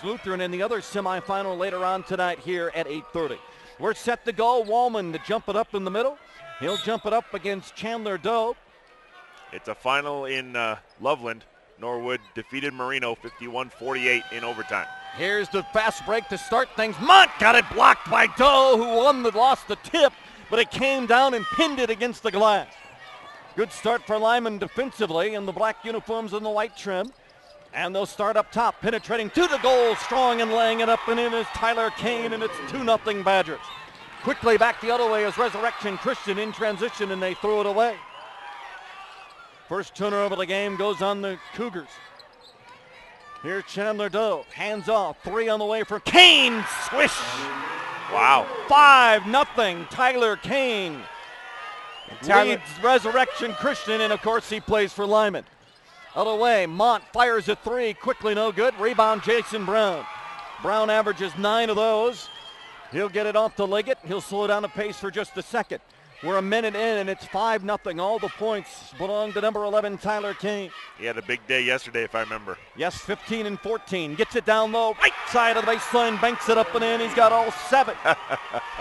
Lutheran in the other semifinal later on tonight here at 8:30. We're set to go. Wallman to jump it up in the middle. He'll jump it up against Chandler Doe. It's a final in Loveland. Norwood defeated Marino 51-48 in overtime. Here's the fast break to start things. Mont got it blocked by Doe, who lost the tip, but it came down and pinned it against the glass. Good start for Limon defensively in the black uniforms and the white trim. And they'll start up top, penetrating to the goal, strong and laying it up and in is Tyler Kane, and it's 2-0 Badgers. Quickly back the other way is Resurrection Christian in transition, and they throw it away. First turnover of the game goes on the Cougars. Here's Chandler Doe, hands off, 3 on the way for Kane, swish! Wow. 5-0, Tyler Kane leads Resurrection Christian, and of course he plays for Limon. Other way, Mont fires a 3, quickly no good. Rebound, Jason Brown. Brown averages 9 of those. He'll get it off to Liggett. He'll slow down the pace for just a second. We're a minute in, and it's 5-0. All the points belong to number 11, Tyler Kane. He had a big day yesterday, if I remember. Yes, 15 and 14. Gets it down low, right side of the baseline, banks it up and in. He's got all 7.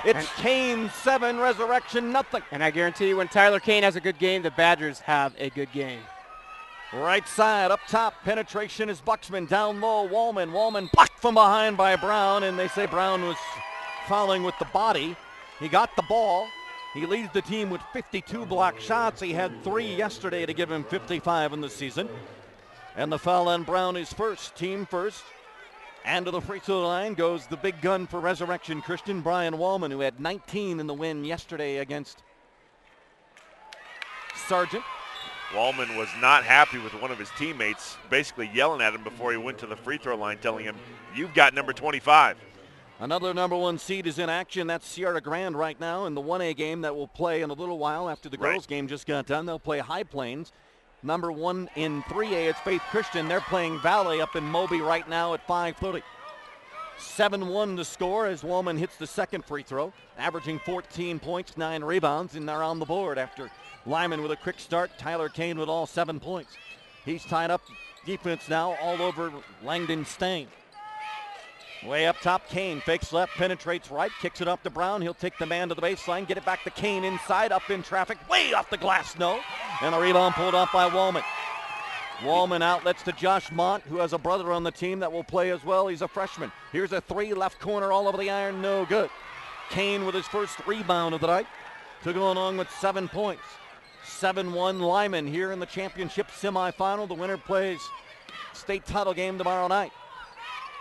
It's Kane 7, Resurrection 0. And I guarantee you, when Tyler Kane has a good game, the Badgers have a good game. Right side, up top, penetration is Buxman, down low, Wallman blocked from behind by Brown, and they say Brown was fouling with the body. He got the ball. He leads the team with 52 block shots. He had 3 yesterday to give him 55 in the season. And the foul on Brown is first, team first. And to the free throw line goes the big gun for Resurrection Christian, Brian Wallman, who had 19 in the win yesterday against Sargent. Wallman was not happy with one of his teammates, basically yelling at him before he went to the free throw line, telling him, "You've got number 25. Another number 1 seed is in action. That's Sierra Grande right now in the 1A game that will play in a little while after the girls' game just got done. They'll play High Plains. Number 1 in 3A is Faith Christian. They're playing Valley up in Moby right now at 5:30. 7-1 to score as Wallman hits the second free throw, averaging 14 points, 9 rebounds, and they're on the board after Limon with a quick start. Tyler Kane with all 7 points. He's tied up defense now all over Langdon Stain. Way up top, Kane fakes left, penetrates right, kicks it up to Brown. He'll take the man to the baseline, get it back to Kane inside, up in traffic, way off the glass, no. And the rebound pulled off by Wallman. Wallman outlets to Josh Mont, who has a brother on the team that will play as well. He's a freshman. Here's a 3, left corner all over the iron, no good. Kane with his first rebound of the night to go along with 7 points. 7-1 Limon here in the championship semifinal. The winner plays state title game tomorrow night.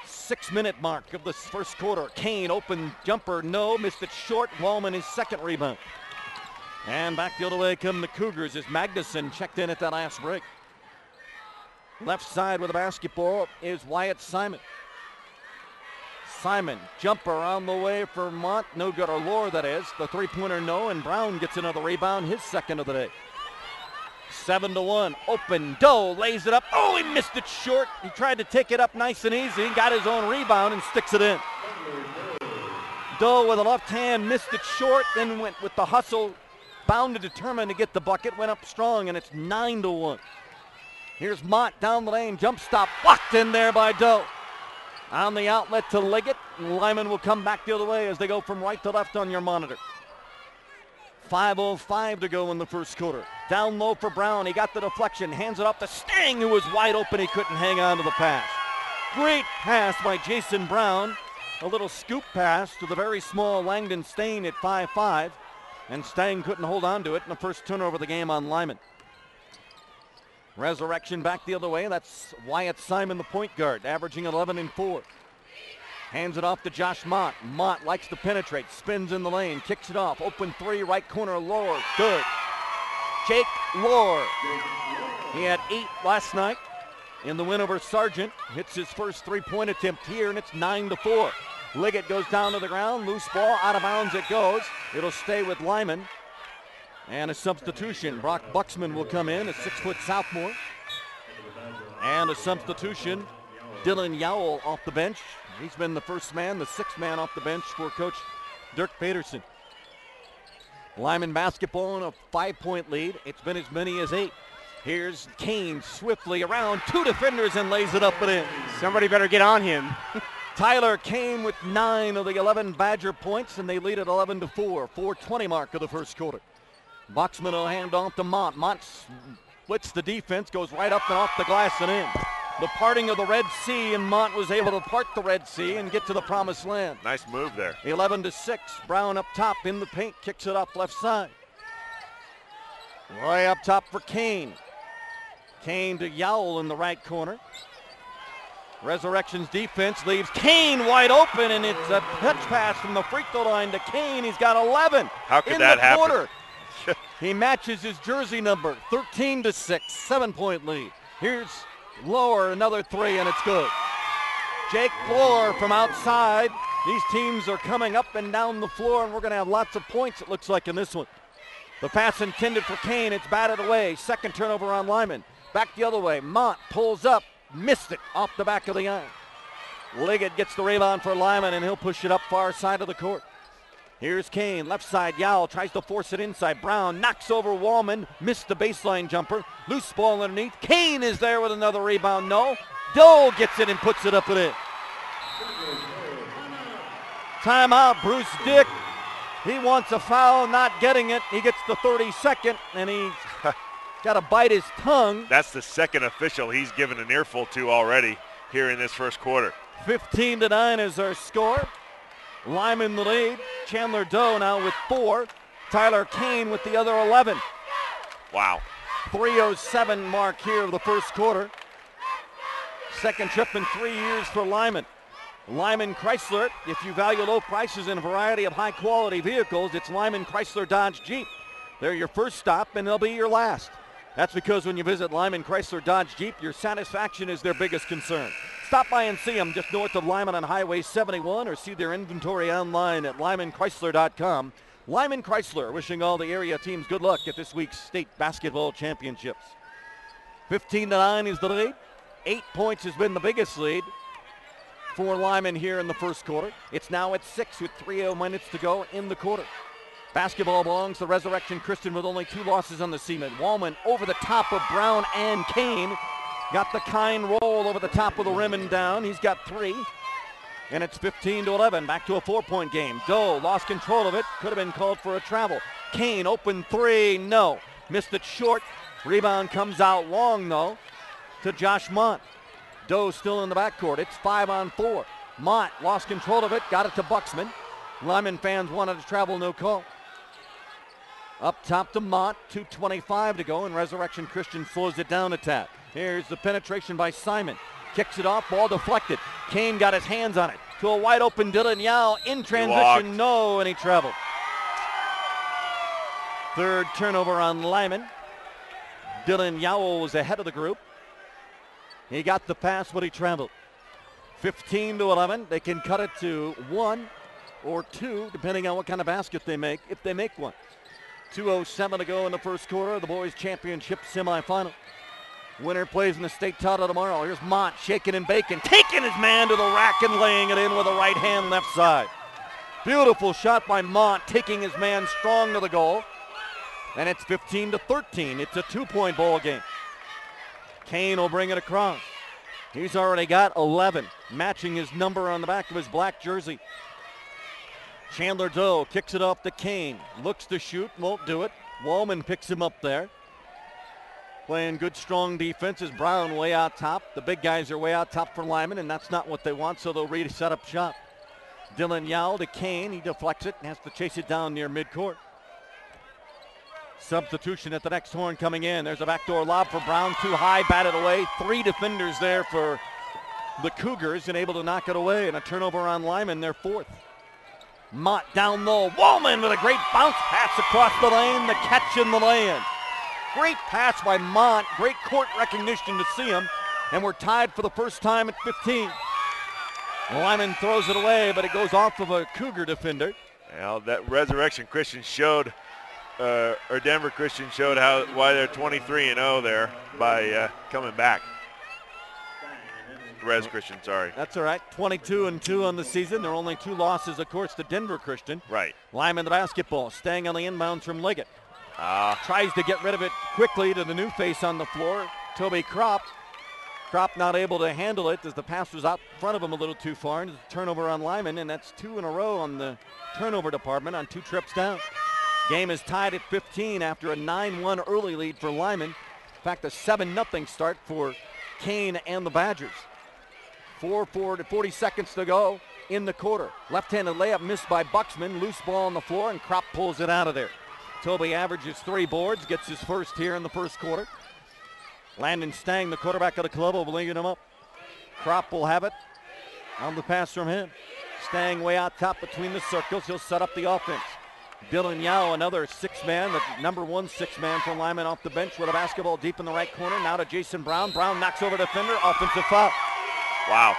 6-minute mark of the first quarter. Kane open jumper, no, missed it short. Wallman his second rebound. And back the other way come the Cougars as Magnuson checked in at that last break. Left side with the basketball is Wyatt Simon. Simon, jumper on the way for Mont, no good, or Lore that is. The 3-pointer no, and Brown gets another rebound, his second of the day. 7-1, open, Doe lays it up. Oh, he missed it short. He tried to take it up nice and easy, got his own rebound and sticks it in. Doe with a left hand missed it short, then went with the hustle, bound and determined to get the bucket, went up strong, and it's 9-1. Here's Mont down the lane, jump stop, blocked in there by Doe. On the outlet to Liggett, Limon will come back the other way as they go from right to left on your monitor. 5:05 to go in the first quarter. Down low for Brown, he got the deflection, hands it off to Stang, who was wide open, he couldn't hang on to the pass. Great pass by Jason Brown, a little scoop pass to the very small Langdon Stain at 5'5", and Stang couldn't hold on to it in the first turnover of the game on Limon. Resurrection back the other way. That's Wyatt Simon, the point guard, averaging 11 and 4. Hands it off to Josh Mont. Mont likes to penetrate, spins in the lane, kicks it off. Open 3, right corner, Lore, good. Jake Lore. He had 8 last night in the win over Sargent. Hits his first 3-point attempt here, and it's 9-4. Liggett goes down to the ground, loose ball, out of bounds it goes. It'll stay with Limon. And a substitution, Brock Buxman will come in, a 6-foot sophomore. And a substitution, Dylan Yowell off the bench. He's been the first man, the 6th man off the bench for Coach Dirk Peterson. Limon basketball in a 5-point lead. It's been as many as 8. Here's Kane swiftly around 2 defenders and lays it up and in. Somebody better get on him. Tyler Kane with 9 of the 11 Badger points, and they lead at 11-4. 4:20 mark of the first quarter. Boxman will hand off to Mont. Mont splits the defense, goes right up and off the glass and in. The parting of the Red Sea, and Mont was able to part the Red Sea and get to the promised land. Nice move there. 11-6. Brown up top in the paint, kicks it off left side. Way up top for Kane. Kane to Yowell in the right corner. Resurrection's defense leaves Kane wide open, and it's a touch pass from the free throw line to Kane. He's got 11 How could that happen? Quarter. He matches his jersey number, 13-6, 7-point lead. Here's Lower, another 3, and it's good. Jake Floor from outside. These teams are coming up and down the floor, and we're going to have lots of points, it looks like, in this one. The pass intended for Kane. It's batted away. Second turnover on Limon. Back the other way. Mont pulls up. Missed it off the back of the iron. Liggett gets the rebound for Limon, and he'll push it up far side of the court. Here's Kane. Left side. Yowell tries to force it inside. Brown knocks over Wallman. Missed the baseline jumper. Loose ball underneath. Kane is there with another rebound. No. Doe gets it and puts it up and in. Timeout. Bruce Dick. He wants a foul, not getting it. He gets the 32nd, and he's got to bite his tongue. That's the second official he's given an earful to already here in this first quarter. 15-9 is our score. Limon the lead. Chandler Doe now with 4. Tyler Kane with the other 11. Wow. 3:07 mark here of the first quarter. Second trip in 3 years for Limon. Limon Chrysler, if you value low prices and a variety of high-quality vehicles, it's Limon Chrysler Dodge Jeep. They're your first stop, and they'll be your last. That's because when you visit Limon Chrysler Dodge Jeep, your satisfaction is their biggest concern. Stop by and see them just north of Limon on Highway 71, or see their inventory online at LimonChrysler.com. Limon Chrysler wishing all the area teams good luck at this week's state basketball championships. 15-9 is the lead. 8 points has been the biggest lead for Limon here in the first quarter. It's now at 6 with 3 minutes to go in the quarter. Basketball belongs to Resurrection Christian with only 2 losses on the season. Wallman over the top of Brown and Kane. Got the kind roll over the top of the rim and down. He's got 3. And it's 15-11. Back to a 4-point game. Doe lost control of it. Could have been called for a travel. Kane open 3. No. Missed it short. Rebound comes out long, though, to Josh Mont. Doe still in the backcourt. It's 5-on-4. Mont lost control of it. Got it to Buxman. Limon fans wanted to travel. No call. Up top to Mont, 2:25 to go, and Resurrection Christian slows it down a tad. Here's the penetration by Simon. Kicks it off, ball deflected. Kane got his hands on it. To a wide open Dylan Yao in transition, no, and he traveled. Third turnover on Limon. Dylan Yao was ahead of the group. He got the pass, but he traveled. 15-11. They can cut it to 1 or 2, depending on what kind of basket they make, if they make one. 2:07 to go in the first quarter of the boys' championship semifinal. Winner plays in the state title tomorrow. Here's Mont shaking and baking, taking his man to the rack and laying it in with a right hand left side. Beautiful shot by Mont, taking his man strong to the goal. And it's 15-13. It's a 2-point ball game. Kane will bring it across. He's already got 11, matching his number on the back of his black jersey. Chandler Doe kicks it off to Kane. Looks to shoot, won't do it. Wallman picks him up there. Playing good, strong defense is Brown way out top. The big guys are way out top for Limon, and that's not what they want, so they'll reset up shop. Dylan Yao to Kane. He deflects it and has to chase it down near midcourt. Substitution at the next horn coming in. There's a backdoor lob for Brown. Too high, batted away. 3 defenders there for the Cougars and able to knock it away. And a turnover on Limon, their 4th. Mott down low. Wallman with a great bounce pass across the lane. The catch in the lane. Great pass by Mont. Great court recognition to see him. And we're tied for the first time at 15. Limon throws it away, but it goes off of a Cougar defender. Well, that Resurrection Christian showed, or Denver Christian showed why they're 23-0 there by coming back. Res Christian, sorry. That's all right. 22-2 on the season. There are only 2 losses, of course, to Denver Christian. Right. Limon the basketball, staying on the inbounds from Liggett. Tries to get rid of it quickly to the new face on the floor, Toby Kropp. Kropp not able to handle it as the pass was out in front of him a little too far. And it's a turnover on Limon, and that's 2 in a row on the turnover department on 2 trips down. Game is tied at 15 after a 9-1 early lead for Limon. In fact, a 7-0 start for Kane and the Badgers. 40 seconds to go in the quarter. Left-handed layup missed by Buxman. Loose ball on the floor, and Kropp pulls it out of there. Toby averages 3 boards, gets his first here in the first quarter. Landon Stang, the quarterback of the club, will bring him up. Kropp will have it on the pass from him. Stang way out top between the circles. He'll set up the offense. Dylan Yao, another 6-man, the number 1 6-man from Limon off the bench with a basketball deep in the right corner. Now to Jason Brown. Brown knocks over defender. Offensive foul. Wow.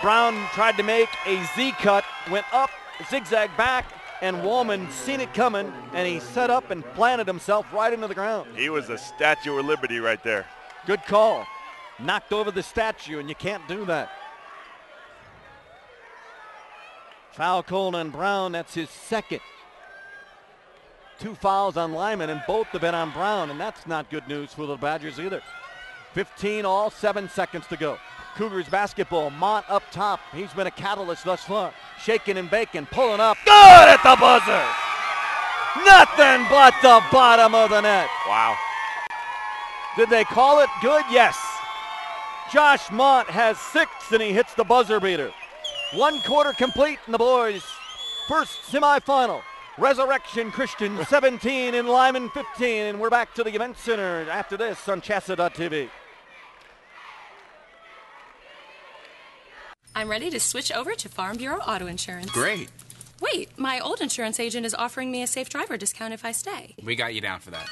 Brown tried to make a Z cut, went up, zigzag back, and Wallman seen it coming, and he set up and planted himself right into the ground. He was a Statue of Liberty right there. Good call. Knocked over the statue, and you can't do that. Foul called on Brown. That's his second. 2 fouls on Limon, and both have been on Brown, and that's not good news for the Badgers either. 15 all, 7 seconds to go. Cougars basketball. Mont up top. He's been a catalyst thus far. Shaking and baking, pulling up. Good at the buzzer. Nothing but the bottom of the net. Wow. Did they call it good? Yes. Josh Mont has 6, and he hits the buzzer beater. 1 quarter complete in the boys' first semifinal. Resurrection Christian 17 and Limon 15, and we're back to the event center after this on CHSAA.tv. I'm ready to switch over to Farm Bureau Auto Insurance. Great. Wait, my old insurance agent is offering me a safe driver discount if I stay. We got you down for that.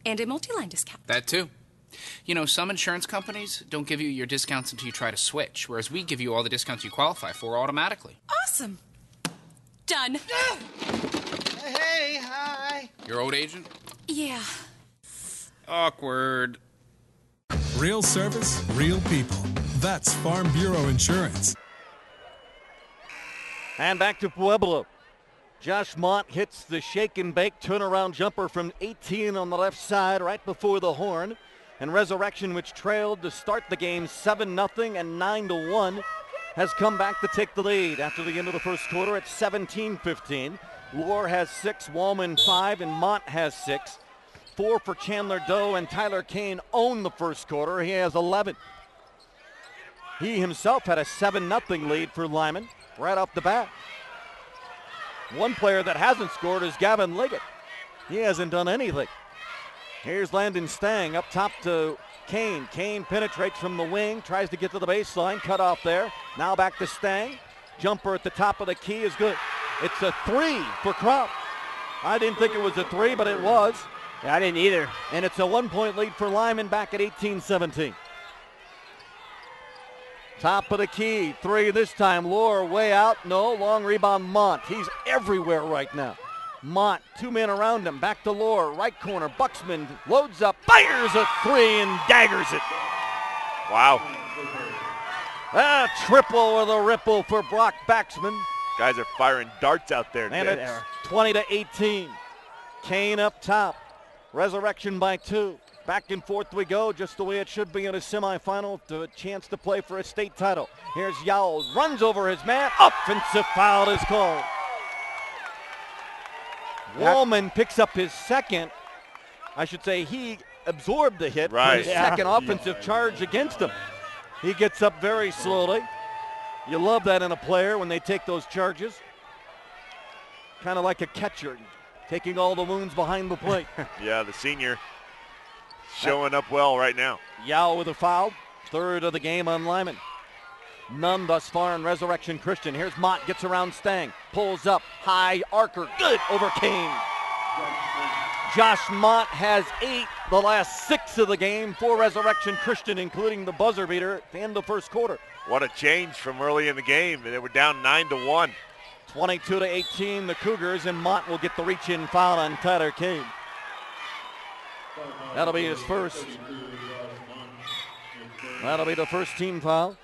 And a multi-line discount. That too. You know, some insurance companies don't give you your discounts until you try to switch, whereas we give you all the discounts you qualify for automatically. Awesome. Done. Hey, hi. Your old agent? Yeah. Awkward. Real service, real people. That's Farm Bureau Insurance. And back to Pueblo. Josh Mont hits the shake and bake turnaround jumper from 18 on the left side right before the horn. And Resurrection, which trailed to start the game 7-0 and 9-1, has come back to take the lead after the end of the first quarter at 17-15. Lohr has 6, Wallman 5, and Mont has 6. 4 for Chandler Doe, and Tyler Kane owned the first quarter. He has 11. He himself had a 7-0 lead for Limon right off the bat. One player that hasn't scored is Gavin Liggett. He hasn't done anything. Here's Landon Stang up top to Kane. Kane penetrates from the wing, tries to get to the baseline, cut off there. Now back to Stang. Jumper at the top of the key is good. It's a 3 for Kropp. I didn't think it was a 3, but it was. Yeah, I didn't either. And it's a 1-point lead for Limon back at 18-17. Top of the key, 3 this time. Lohr way out, no, long rebound Mont. He's everywhere right now. Mont, 2 men around him, back to Lohr, right corner. Buxman loads up, fires a 3 and daggers it. Wow. A triple with a ripple for Brock Baxman. Guys are firing darts out there. And it's 20-18. Kane up top. Resurrection by 2. Back and forth we go, just the way it should be in a semifinal, to a chance to play for a state title. Here's Yao, runs over his man. Offensive foul is called. Wallman picks up his second. I should say he absorbed the hit. Right. His second offensive charge against him. He gets up very slowly. You love that in a player when they take those charges. Kind of like a catcher, taking all the wounds behind the plate. Yeah, the senior showing up well right now. Yao with a foul. 3rd of the game on Limon. None thus far in Resurrection Christian. Here's Mott, gets around Stang. Pulls up, high, arcer, good over Kane. Josh Mott has 8 the last 6 of the game for Resurrection Christian, including the buzzer beater at the end of the first quarter. What a change from early in the game. They were down 9-1. 22-18, the Cougars, and Mott will get the reach-in foul on Tyler Kane. That'll be his first. That'll be the first team foul.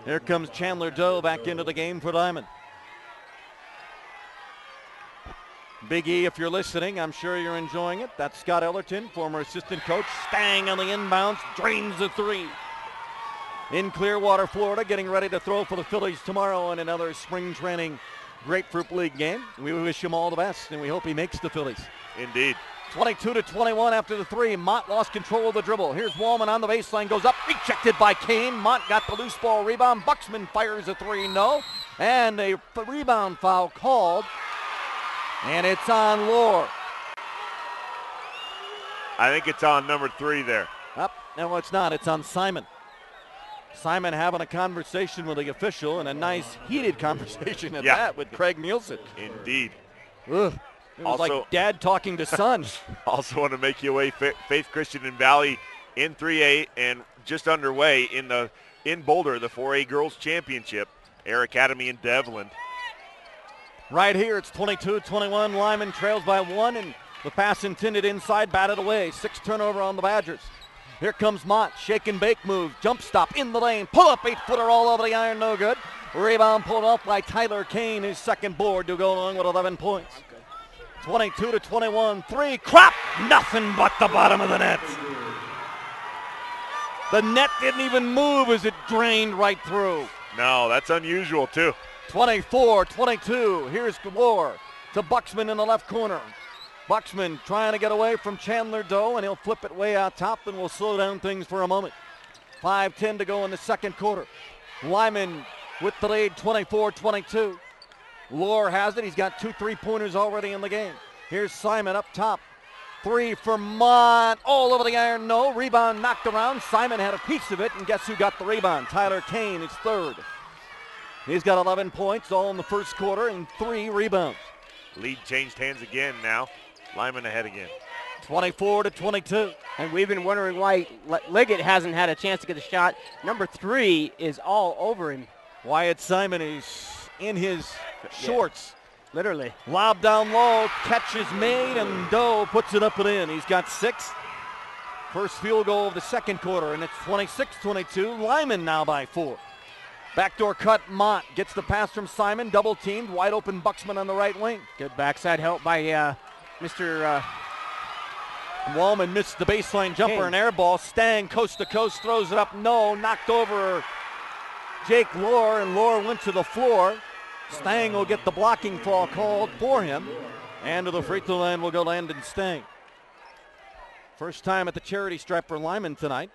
Here comes Chandler Doe back into the game for Limon. Big E, if you're listening, I'm sure you're enjoying it. That's Scott Ellerton, former assistant coach. Stang on the inbounds, drains the three. In Clearwater, Florida, getting ready to throw for the Phillies tomorrow in another spring training Grapefruit League game. We wish him all the best, and we hope he makes the Phillies. Indeed. 22-21 after the three. Mott lost control of the dribble. Here's Wallman on the baseline, goes up, rejected by Kane. Mott got the loose ball rebound. Buxman fires a three, no. And a rebound foul called, and it's on Lohr. I think it's on number 3 there. No, it's not. It's on Simon. Simon having a conversation with the official, and a nice heated conversation at that with Craig Nielsen. Indeed. Ugh. It was like dad talking to son. Also want to make you away, Faith Christian and Valley in 3A and just underway in Boulder, the 4A Girls Championship. Air Academy in Devlin. Right here, it's 22-21. Limon trails by 1, and the pass intended inside, batted away. 6 turnover on the Badgers. Here comes Mott, shake and bake move, jump stop in the lane, pull up 8-footer all over the iron, no good. Rebound pulled off by Tyler Kane, his second board to go along with 11 points. 22-21, 3, crop, nothing but the bottom of the net. The net didn't even move as it drained right through. No, that's unusual too. 24-22, here's Lohr to Buxman in the left corner. Buxman trying to get away from Chandler Doe, and he'll flip it way out top, and we'll slow down things for a moment. 5:10 to go in the second quarter. Limon with the lead, 24-22. Lohr has it. He's got 2 3-pointers already in the game. Here's Simon up top. 3 for Mott. All over the iron, no. Rebound knocked around. Simon had a piece of it, and guess who got the rebound? Tyler Kane, his third. He's got 11 points, all in the first quarter, and 3 rebounds. Lead changed hands again now. Limon ahead again. 24-22. And we've been wondering why Liggett hasn't had a chance to get a shot. Number 3 is all over him. Wyatt Simon is in his shorts. Literally. Lob down low, catch is made, and Doe puts it up and in. He's got 6. First field goal of the second quarter, and it's 26-22. Limon now by 4. Backdoor cut, Mott gets the pass from Simon, double teamed, wide open Buxman on the right wing. Good backside help by Mr. Wallman missed the baseline jumper, Kane. and air ball. Stang coast to coast, throws it up, no, knocked over Jake Lohr, and Lohr went to the floor. Stang will get the blocking foul called for him, and to the free throw line will go Landon Stang. First time at the charity stripe for Limon tonight.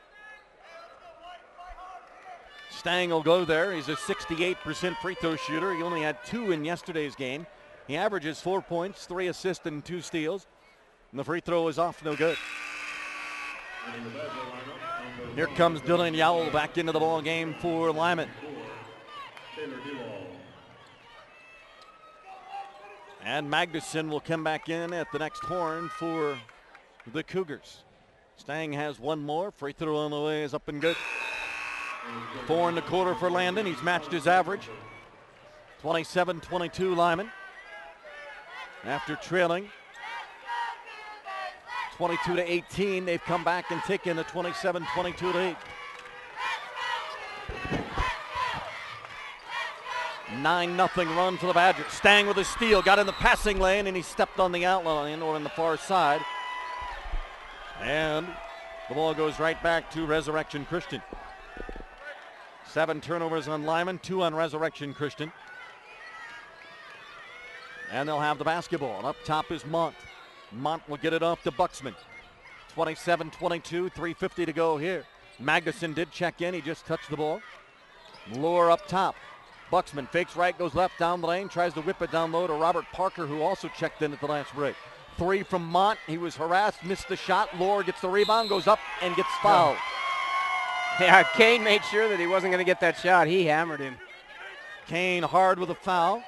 Stang will go there. He's a 68% free throw shooter. He only had 2 in yesterday's game. He averages 4 points, 3 assists, and 2 steals. And the free throw is off, no good. Here comes Dylan Yowell back into the ball game for Limon. And Magnuson will come back in at the next horn for the Cougars. Stang has 1 more. Free throw on the way is up and good. 4 in the quarter for Landon. He's matched his average. 27-22 Limon. After trailing 22-18, they've come back and taken a 27-22 lead. 9-0 run for the Badgers. Stang with a steal, got in the passing lane, and he stepped on the outline or on the far side. And the ball goes right back to Resurrection Christian. 7 turnovers on Limon, 2 on Resurrection Christian. And they'll have the basketball. And up top is Mont. Mont will get it off to Buxman. 27-22, 3:50 to go here. Magnuson did check in. He just touched the ball. Lohr up top. Buxman fakes right, goes left down the lane, tries to whip it down low to Robert Parker, who also checked in at the last break. 3 from Mont. He was harassed, missed the shot. Lohr gets the rebound, goes up, and gets fouled. Yeah, Kane made sure that he wasn't going to get that shot. He hammered him. Kane hard with a foul.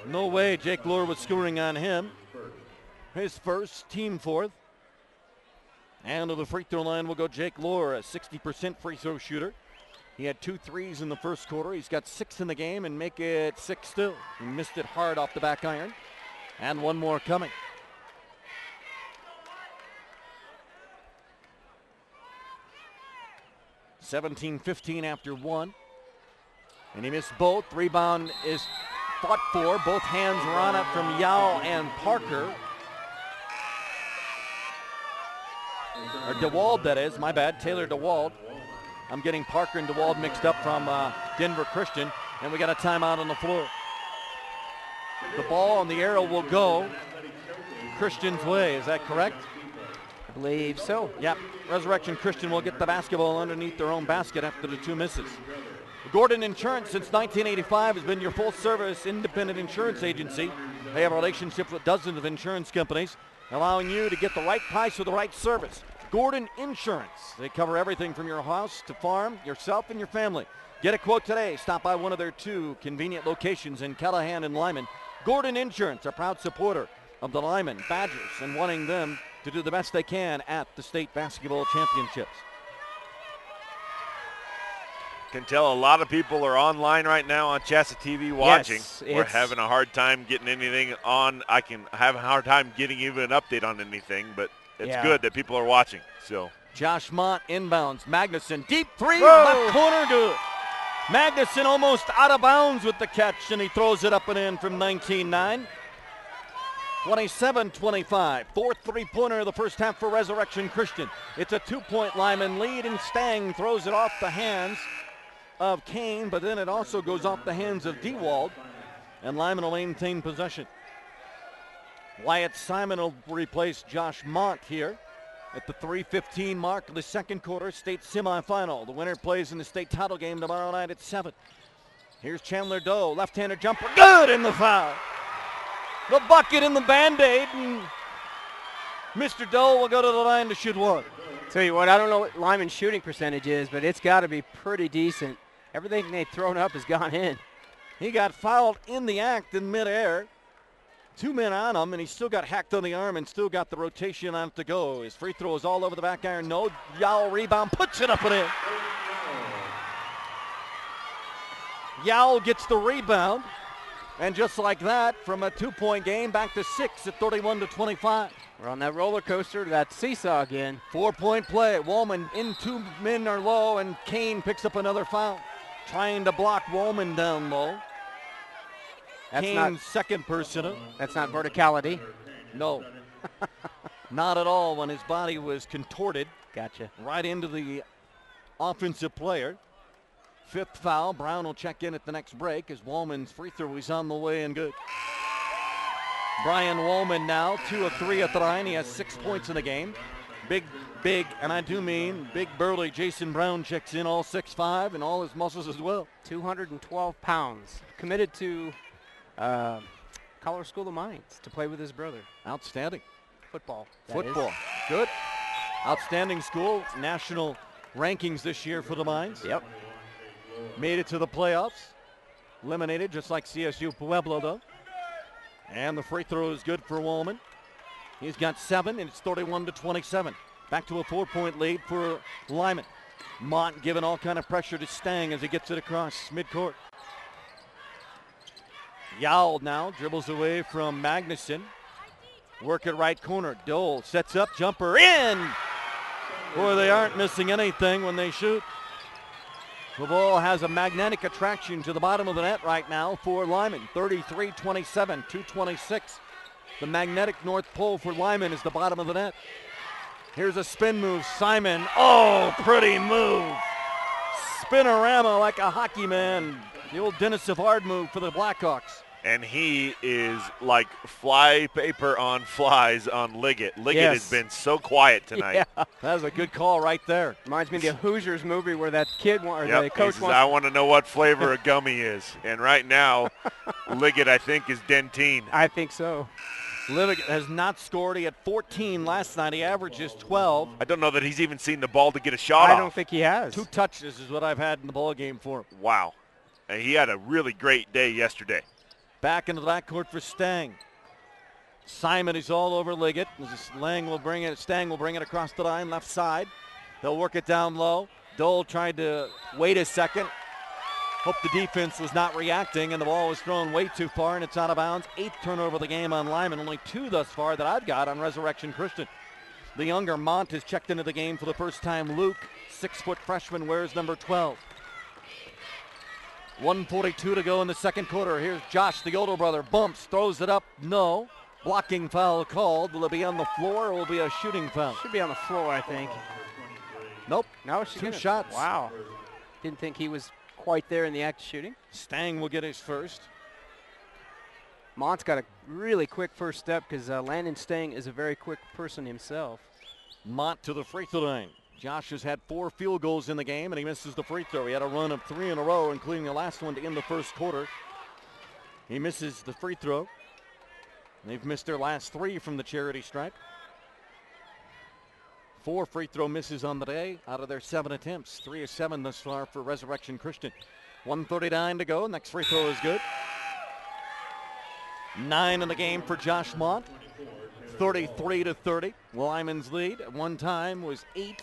No way Jake Lohr was scoring on him. His first, team 4th. And to the free throw line will go Jake Lohr, a 60% free throw shooter. He had 2 threes in the first quarter. He's got 6 in the game and make it 6 still. He missed it hard off the back iron. And 1 more coming. (17-15) after 1. And he missed both. Rebound is fought for. Both hands were on it from Yao and Parker. Or DeWald, that is. My bad. Taylor DeWald. I'm getting Parker and DeWald mixed up from Denver Christian. And we got a timeout on the floor. The ball and the arrow will go Christian's way. Is that correct? I believe so. Yep. Resurrection Christian will get the basketball underneath their own basket after the 2 misses. Gordon Insurance, since 1985, has been your full-service independent insurance agency. They have relationships with dozens of insurance companies, allowing you to get the right price for the right service. Gordon Insurance. They cover everything from your house to farm, yourself and your family. Get a quote today. Stop by one of their 2 convenient locations in Callahan and Limon. Gordon Insurance, a proud supporter of the Limon Badgers and wanting them to do the best they can at the state basketball championships. Can tell a lot of people are online right now on CHSAA TV watching. Yes, We're having a hard time getting anything on. I can have a hard time getting even an update on anything, but it's good that people are watching. So Josh Mont inbounds. Magnuson, deep 3, Whoa. left corner, good. Magnuson almost out of bounds with the catch, and he throws it up and in from 19-9. 27-25, 4th three-pointer of the first half for Resurrection Christian. It's a 2-point Limon lead, and Stang throws it off the hands of Kane, but then it also goes off the hands of DeWald, and Limon will maintain possession. Wyatt Simon will replace Josh Mont here at the 3:15 mark of the second quarter, state semifinal. The winner plays in the state title game tomorrow night at 7. Here's Chandler Doe, left-hander jumper, good, in the foul. The bucket and the Band-Aid, and Mr. Doe will go to the line to shoot 1. Tell you what, I don't know what Lyman's shooting percentage is, but it's got to be pretty decent. Everything they've thrown up has gone in. He got fouled in the act in midair. 2 men on him, and he still got hacked on the arm and still got the rotation on it to go. His free throw is all over the back iron. No, Yao rebound, puts it up and in. Yao gets the rebound, and just like that, from a 2-point game, back to 6 at 31-25. We're on that roller coaster, that seesaw again. 4-point play. Woolman in 2 men are low, and Kane picks up another foul. Trying to block Woolman down low. That's Kane's second personal. That's not verticality. No, not at all when his body was contorted. Gotcha. Right into the offensive player. 5th foul. Brown will check in at the next break as Woolman's free throw is on the way and good. Brian Woolman now 2 of 3 at the line. He has 6 points in the game. Big, and I do mean big burly Jason Brown checks in, all 6'5", and all his muscles as well. 212 pounds. Committed to Colorado School of Mines to play with his brother. Outstanding. Football. Football. Good. Outstanding school. National rankings this year for the Mines. Yep. Made it to the playoffs. Eliminated just like CSU Pueblo, though. And the free throw is good for Woolman. He's got 7, and it's 31-27. Back to a 4-point lead for Limon. Mont giving all kind of pressure to Stang as he gets it across midcourt. Yao now dribbles away from Magnuson. Work at right corner. Dole sets up, jumper in. Boy, they aren't missing anything when they shoot. The ball has a magnetic attraction to the bottom of the net right now for Limon. 33-27, 2:26. The magnetic North Pole for Limon is the bottom of the net. Here's a spin move. Simon. Oh, pretty move. Spinorama like a hockey man. The old Dennis Savard move for the Blackhawks. And he is like fly paper on flies on Liggett. Liggett has been so quiet tonight. Yeah. That was a good call right there. Reminds me of the Hoosiers movie where that kid, the coach says, wants. I want to know what flavor a gummy is. And right now, Liggett, I think, is Dentine. I think so. Liggett has not scored. He had 14 last night. He averages 12. I don't know that he's even seen the ball to get a shot off. I don't think he has. 2 touches is what I've had in the ball game for him. Wow. And he had a really great day yesterday. Back into the backcourt for Stang. Simon is all over Liggett. Stang will bring it across the line, left side. They'll work it down low. Dole tried to wait a second. Hope the defense was not reacting, and the ball was thrown way too far, and it's out of bounds. 8th turnover of the game on Limon. Only 2 thus far that I've got on Resurrection Christian. The younger Mont has checked into the game for the first time. Luke, 6-foot freshman, wears number 12. 1:42 to go in the second quarter. Here's Josh, the older brother, bumps, throws it up, no. Blocking foul called. Will it be on the floor or will it be a shooting foul? Should be on the floor, I think. Nope. No, she's Two shots. Wow. Didn't think he was quite there in the act of shooting. Stang will get his first. Mont's got a really quick first step because Landon Stang is a very quick person himself. Mont to the free throw line. Josh has had 4 field goals in the game, and he misses the free throw. He had a run of 3 in a row, including the last one to end the first quarter. He misses the free throw. They've missed their last 3 from the charity stripe. 4 free throw misses on the day out of their 7 attempts. 3 of 7 thus far for Resurrection Christian. 1:39 to go. Next free throw is good. 9 in the game for Josh Mont. 33-30. Lyman's lead at one time was 8.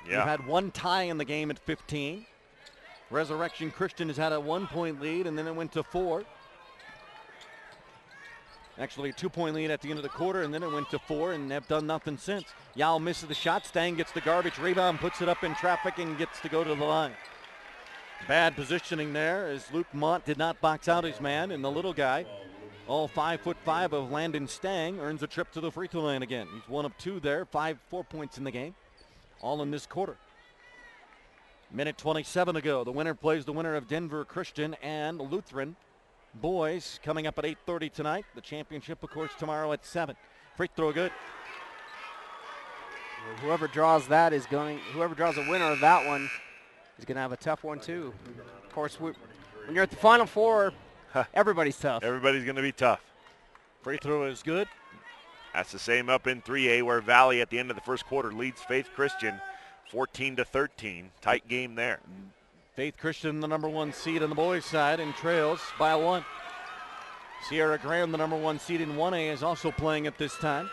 Yeah. We've had 1 tie in the game at 15. Resurrection Christian has had a 1-point lead, and then it went to 4. Actually, a 2-point lead at the end of the quarter, and then it went to 4, and they've done nothing since. Yao misses the shot. Stang gets the garbage rebound, puts it up in traffic, and gets to go to the line. Bad positioning there as Luke Mont did not box out his man, and the little guy, all 5'5" of Landon Stang, earns a trip to the free throw line again. He's 1 of 2 there, 4 points in the game, all in this quarter. Minute 27 to go. The winner plays the winner of Denver Christian and Lutheran. Boys coming up at 8:30 tonight. The championship, of course, tomorrow at 7. Free throw good. Whoever draws that is going. Whoever draws a winner of that one is going to have a tough one too. Of course, when you're at the Final Four, everybody's tough. Everybody's going to be tough. Free throw is good. That's the same up in 3A where Valley at the end of the first quarter leads Faith Christian 14-13. Tight game there. Faith Christian, the number 1 seed on the boys' side, and trails by 1. Sierra Graham, the number 1 seed in 1A, is also playing at this time.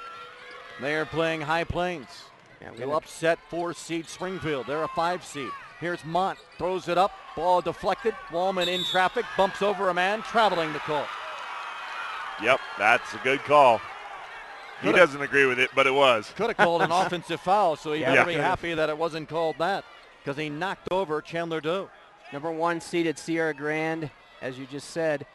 They are playing High Plains. They'll upset 4 seed Springfield. They're a 5 seed. Here's Mont, throws it up, ball deflected. Wallman in traffic, bumps over a man, traveling the call. Yep, that's a good call. He doesn't agree with it, but it was. Could have called an offensive foul, so he better be happy that it wasn't called that, because he knocked over Chandler Doe. Number 1 seeded Sierra Grande, as you just said,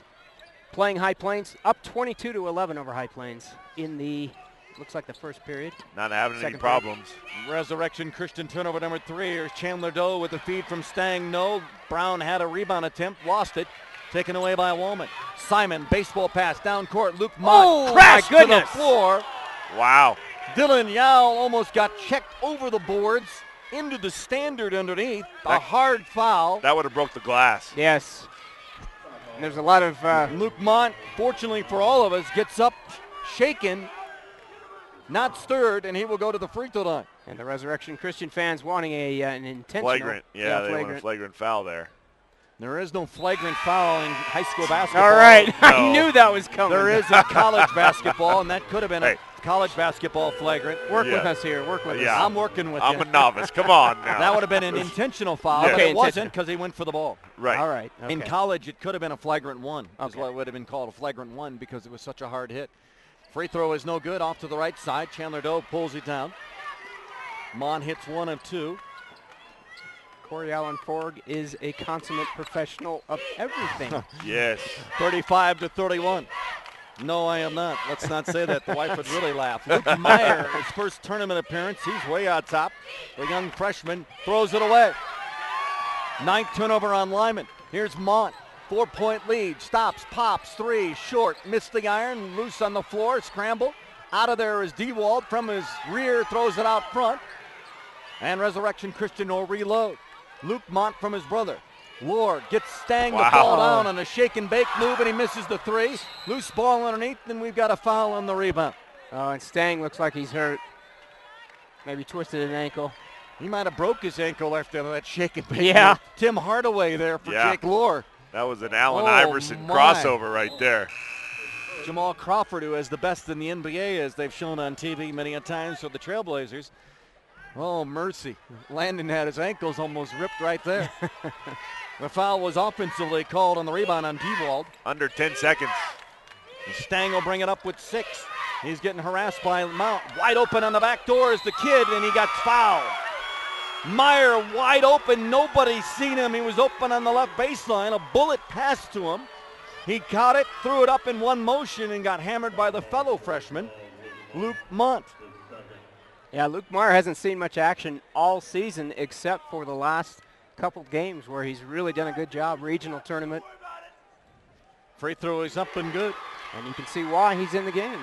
playing High Plains, up 22-11 over High Plains in the, looks like the first period. Not having any Second problems. Resurrection Christian turnover number 3. Here's Chandler Doe with the feed from Stang. No. Brown had a rebound attempt, lost it. Taken away by Woolman. Simon, baseball pass down court. Luke Mott crashed to the floor. Wow. Dylan Yao almost got checked over the boards into the standard underneath. A hard foul. That would have broke the glass. Yes. And there's a lot of Luke Mont, fortunately for all of us, gets up shaken, not stirred, and he will go to the free throw line. And the Resurrection Christian fans wanting an intentional. Flagrant. Yeah, they want a flagrant foul there. There is no flagrant foul in high school basketball. All right. No. I knew that was coming. There is in college basketball, and that could have been a college basketball flagrant. Work with us here. Work with us. I'm working with you. I'm a novice. Come on now. That would have been an intentional foul, but Okay, it wasn't because he went for the ball. Right. All right. Okay. In college, it could have been a flagrant 1. Is Okay. what would have been called a flagrant 1 because it was such a hard hit. Free throw is no good. Off to the right side. Chandler Doe pulls it down. Mon hits 1 of 2. Corey Allen Forg is a consummate professional of everything. Yes. 35-31. No, I am not. Let's not say that. The wife would really laugh. Luke Meyer, his first tournament appearance. He's way on top. The young freshman throws it away. 9th turnover on Lyman. Here's Mont. 4-point lead. Stops, pops, 3, short. Missed the iron. Loose on the floor. Scramble. Out of there is Dewald from his rear. Throws it out front. And Resurrection Christian will reload. Luke Mont from his brother. Lord gets Stang the ball down on a shake and bake move, and he misses the 3. Loose ball underneath, and we've got a foul on the rebound. Oh, and Stang looks like he's hurt. Maybe twisted an ankle. He might have broke his ankle after that shake and bake Yeah. move. Tim Hardaway there for Jake Lohr. That was an Allen Oh, Iverson my. crossover right there. Jamal Crawford, who has the best in the NBA, as they've shown on TV many a times for the Trailblazers. Oh, mercy. Landon had his ankles almost ripped right there. The foul was offensively called on the rebound on Dewald. Under 10 seconds. Stang will bring it up with 6. He's getting harassed by Mount. Wide open on the back door is the kid, and he got fouled. Meyer wide open. Nobody's seen him. He was open on the left baseline. A bullet passed to him. He caught it, threw it up in one motion, and got hammered by the fellow freshman, Luke Mont. Yeah, Luke Meyer hasn't seen much action all season except for the last couple games where he's really done a good job. Regional tournament. Free throw is up and good. And you can see why he's in the game.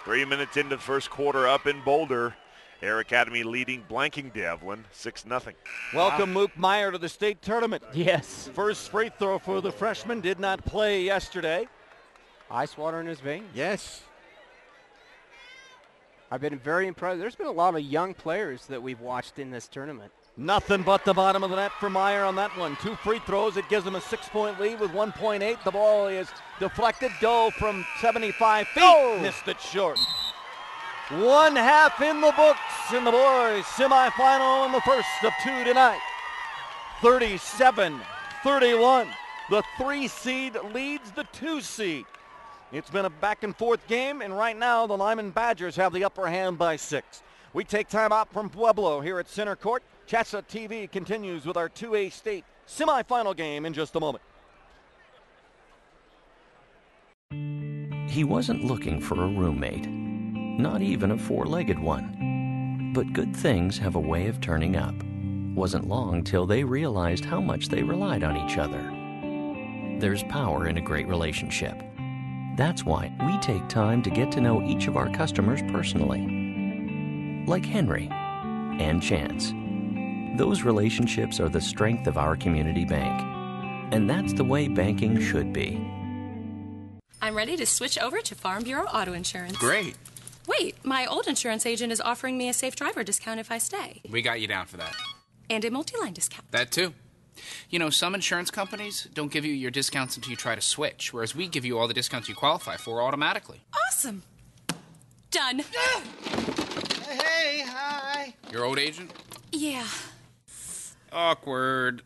3 minutes into the first quarter up in Boulder. Air Academy leading blanking Devlin 6-0. Welcome Luke Meyer to the state tournament. Yes. First free throw for the freshman. Did not play yesterday. Ice water in his veins. Yes. I've been very impressed. There's been a lot of young players that we've watched in this tournament. Nothing but the bottom of the net for Meyer on that one. 2 free throws. It gives him a 6-point lead with 1.8. The ball is deflected. Doe from 75 feet. Oh! Missed it short. 1 half in the books in the boys semifinal in the first of 2 tonight. 37-31. The 3 seed leads the 2 seed. It's been a back and forth game, and right now the Limon Badgers have the upper hand by 6. We take time out from Pueblo here at Center Court. CHSAA TV continues with our 2A state semifinal game in just a moment. He wasn't looking for a roommate, not even a 4-legged one. But good things have a way of turning up. Wasn't long till they realized how much they relied on each other. There's power in a great relationship. That's why we take time to get to know each of our customers personally. Like Henry and Chance. Those relationships are the strength of our community bank. And that's the way banking should be. I'm ready to switch over to Farm Bureau Auto Insurance. Great. Wait, my old insurance agent is offering me a safe driver discount if I stay. We got you down for that. And a multi-line discount. That too. You know, some insurance companies don't give you your discounts until you try to switch, whereas we give you all the discounts you qualify for automatically. Awesome. Done. Hey, hi. Your old agent? Yeah. Awkward.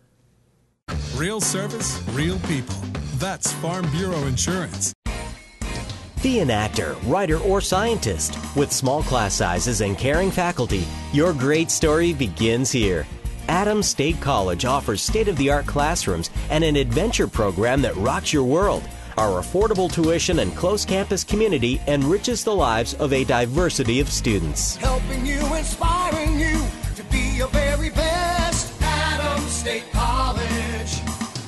Real service, real people. That's Farm Bureau Insurance. Be an actor, writer, or scientist. With small class sizes and caring faculty, your great story begins here. Adams State College offers state-of-the-art classrooms and an adventure program that rocks your world. Our affordable tuition and close campus community enriches the lives of a diversity of students. Helping you, inspiring you to be your very best. Adams State College.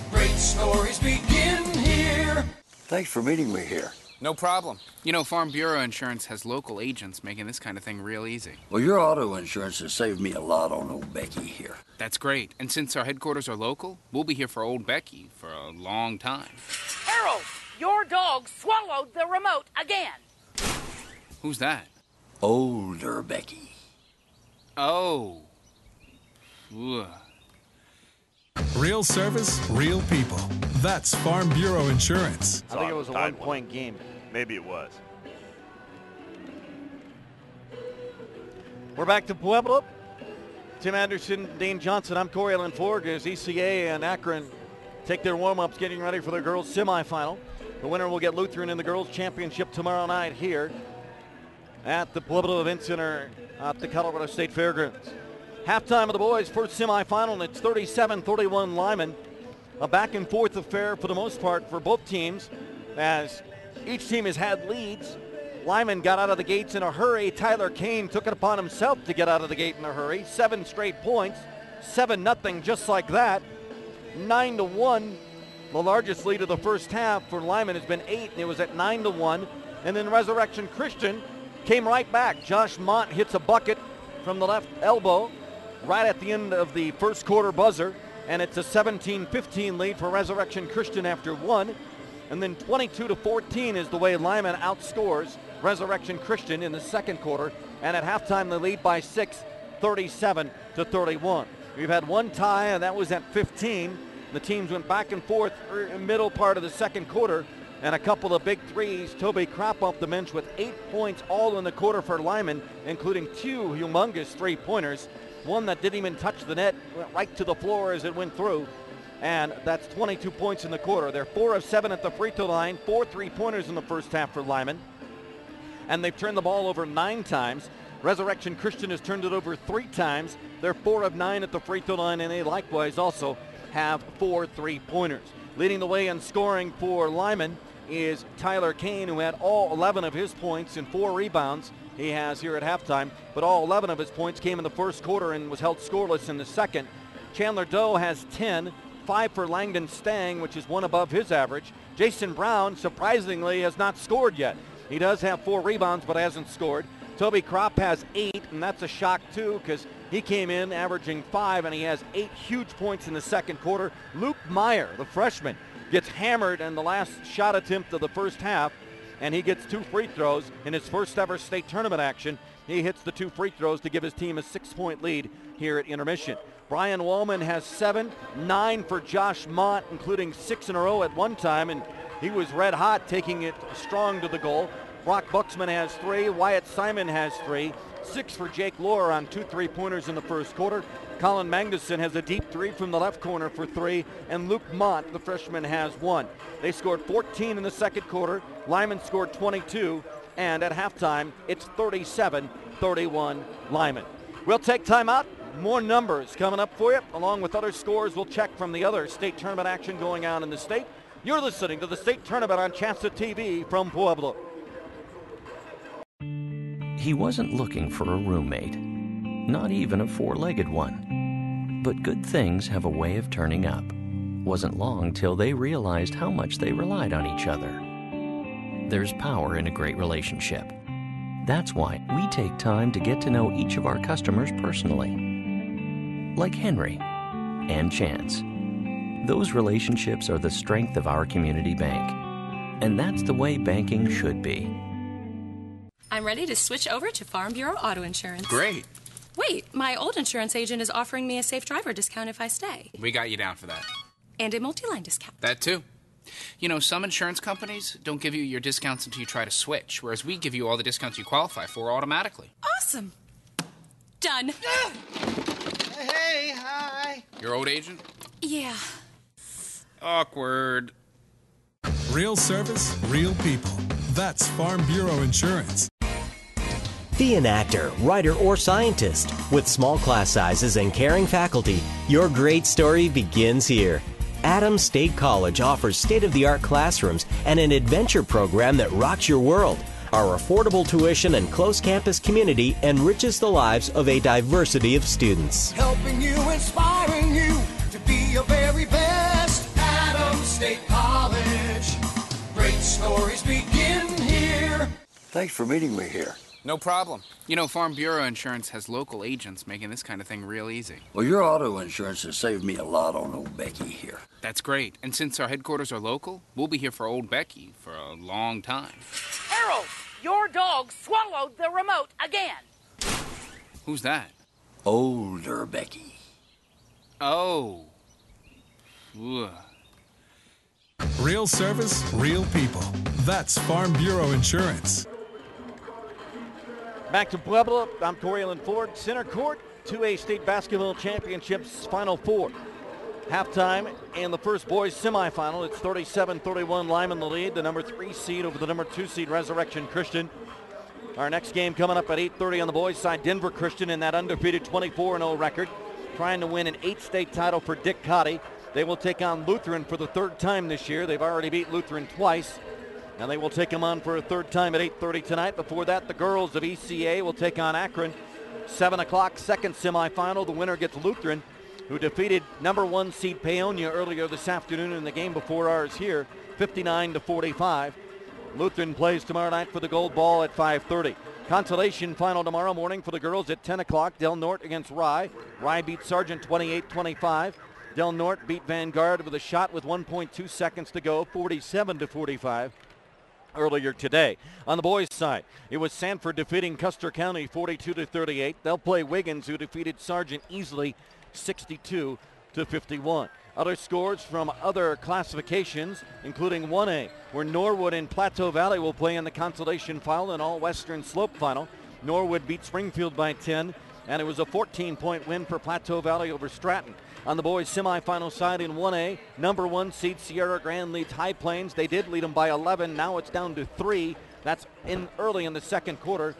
Great stories begin here. Thanks for meeting me here. No problem. You know, Farm Bureau Insurance has local agents making this kind of thing real easy. Well, your auto insurance has saved me a lot on old Becky here. That's great. And since our headquarters are local, we'll be here for old Becky for a long time. Harold, your dog swallowed the remote again. Who's that? Older Becky. Oh. Ugh. Real service, real people. That's Farm Bureau Insurance. I think it was a 1-point game. Maybe it was. We're back to Pueblo. Tim Anderson, Dane Johnson. I'm Corey Allen Forg as ECA and Akron take their warm-ups, getting ready for their girls' semifinal. The winner will get Lutheran in the girls' championship tomorrow night here at the Pueblo Event Center at the Colorado State Fairgrounds. Halftime of the boys' first semifinal, and it's 37-31 Limon. A back-and-forth affair for the most part for both teams, as each team has had leads. Limon got out of the gates in a hurry. Tyler Kane took it upon himself to get out of the gate in a hurry. 7 straight points, 7-0 just like that. 9-1. The largest lead of the first half for Limon has been 8, and it was at 9-1. And then Resurrection Christian came right back. Josh Mont hits a bucket from the left elbow right at the end of the first quarter buzzer, and it's a 17-15 lead for Resurrection Christian after 1. And then 22-14 is the way Limon outscores Resurrection Christian in the second quarter, and at halftime they lead by 6, 37-31. We've had one tie, and that was at 15. The teams went back and forth in the middle part of the second quarter, and a couple of big threes. Toby Kropp off the bench with 8 points all in the quarter for Limon, including 2 humongous three-pointers. One that didn't even touch the net, went right to the floor as it went through. And that's 22 points in the quarter. They're 4 of 7 at the free throw line, 4 3-pointers in the first half for Limon. And they've turned the ball over 9 times. Resurrection Christian has turned it over 3 times. They're 4 of 9 at the free throw line, and they likewise also have 4 3-pointers. Leading the way in scoring for Limon is Tyler Kane, who had all 11 of his points and 4 rebounds he has here at halftime, but all 11 of his points came in the first quarter and was held scoreless in the second. Chandler Doe has 10, 5 for Langdon Stang, which is 1 above his average. Jason Brown, surprisingly, has not scored yet. He does have 4 rebounds, but hasn't scored. Toby Kropp has 8, and that's a shock too, because he came in averaging 5, and he has 8 huge points in the second quarter. Luke Meyer, the freshman, gets hammered in the last shot attempt of the first half, and he gets 2 free throws in his first ever state tournament action. He hits the 2 free throws to give his team a 6-point lead here at intermission. Brian Wallman has 7, 9 for Josh Mott, including 6 in a row at one time, and he was red hot, taking it strong to the goal. Brock Buxman has 3, Wyatt Simon has 3, 6 for Jake Lohr on 2 3-pointers in the first quarter. Colin Magnuson has a deep 3 from the left corner for 3, and Luke Mott, the freshman, has 1. They scored 14 in the second quarter. Limon scored 22, and at halftime, it's 37-31 Limon. We'll take time out. More numbers coming up for you, along with other scores we'll check from the other state tournament action going on in the state. You're listening to the state tournament on CHSAA TV from Pueblo. He wasn't looking for a roommate, not even a 4-legged one. But good things have a way of turning up. Wasn't long till they realized how much they relied on each other. There's power in a great relationship. That's why we take time to get to know each of our customers personally. Like Henry and Chance. Those relationships are the strength of our community bank. And that's the way banking should be. I'm ready to switch over to Farm Bureau Auto Insurance. Great. Wait, my old insurance agent is offering me a safe driver discount if I stay. We got you down for that. And a multi-line discount. That too. You know, some insurance companies don't give you your discounts until you try to switch, whereas we give you all the discounts you qualify for automatically. Awesome. Done. Hey, hi. Your old agent? Yeah. Awkward. Real service, real people. That's Farm Bureau Insurance. Be an actor, writer, or scientist. With small class sizes and caring faculty, your great story begins here. Adams State College offers state-of-the-art classrooms and an adventure program that rocks your world. Our affordable tuition and close campus community enriches the lives of a diversity of students. Helping you, inspiring you to be your very best. Adams State College. Great stories begin here. Thanks for meeting me here. No problem. You know, Farm Bureau Insurance has local agents making this kind of thing real easy. Well, your auto insurance has saved me a lot on old Becky here. That's great. And since our headquarters are local, we'll be here for old Becky for a long time. Harold, your dog swallowed the remote again. Who's that? Older Becky. Oh. Ugh. Real service, real people. That's Farm Bureau Insurance. Back to Pueblo, I'm Corey Ford. Center court, 2A state basketball championships, Final Four. Halftime and the first boys semifinal. It's 37-31 Limon the lead, the number 3 seed over the number 2 seed Resurrection Christian. Our next game coming up at 8:30 on the boys side, Denver Christian in that undefeated 24-0 record, trying to win an 8-state title for Dick Cotty. They will take on Lutheran for the 3rd time this year. They've already beat Lutheran twice. And they will take them on for a 3rd time at 8:30 tonight. Before that, the girls of ECA will take on Akron. 7 o'clock, second semifinal. The winner gets Lutheran, who defeated number 1 seed Paonia earlier this afternoon in the game before ours here, 59-45. Lutheran plays tomorrow night for the gold ball at 5:30. Consolation final tomorrow morning for the girls at 10 o'clock. Del Norte against Rye. Rye beat Sargent 28-25. Del Norte beat Vanguard with a shot with 1.2 seconds to go, 47-45. Earlier today. On the boys' side, it was Sanford defeating Custer County 42-38. They'll play Wiggins, who defeated Sargent easily 62-51. Other scores from other classifications, including 1A, where Norwood and Plateau Valley will play in the consolation final and all-Western Slope final. Norwood beat Springfield by 10, and it was a 14-point win for Plateau Valley over Stratton. On the boys' semifinal side in 1A, number 1 seed Sierra Grande leads High Plains. They did lead them by 11. Now it's down to 3. That's early in the second quarter.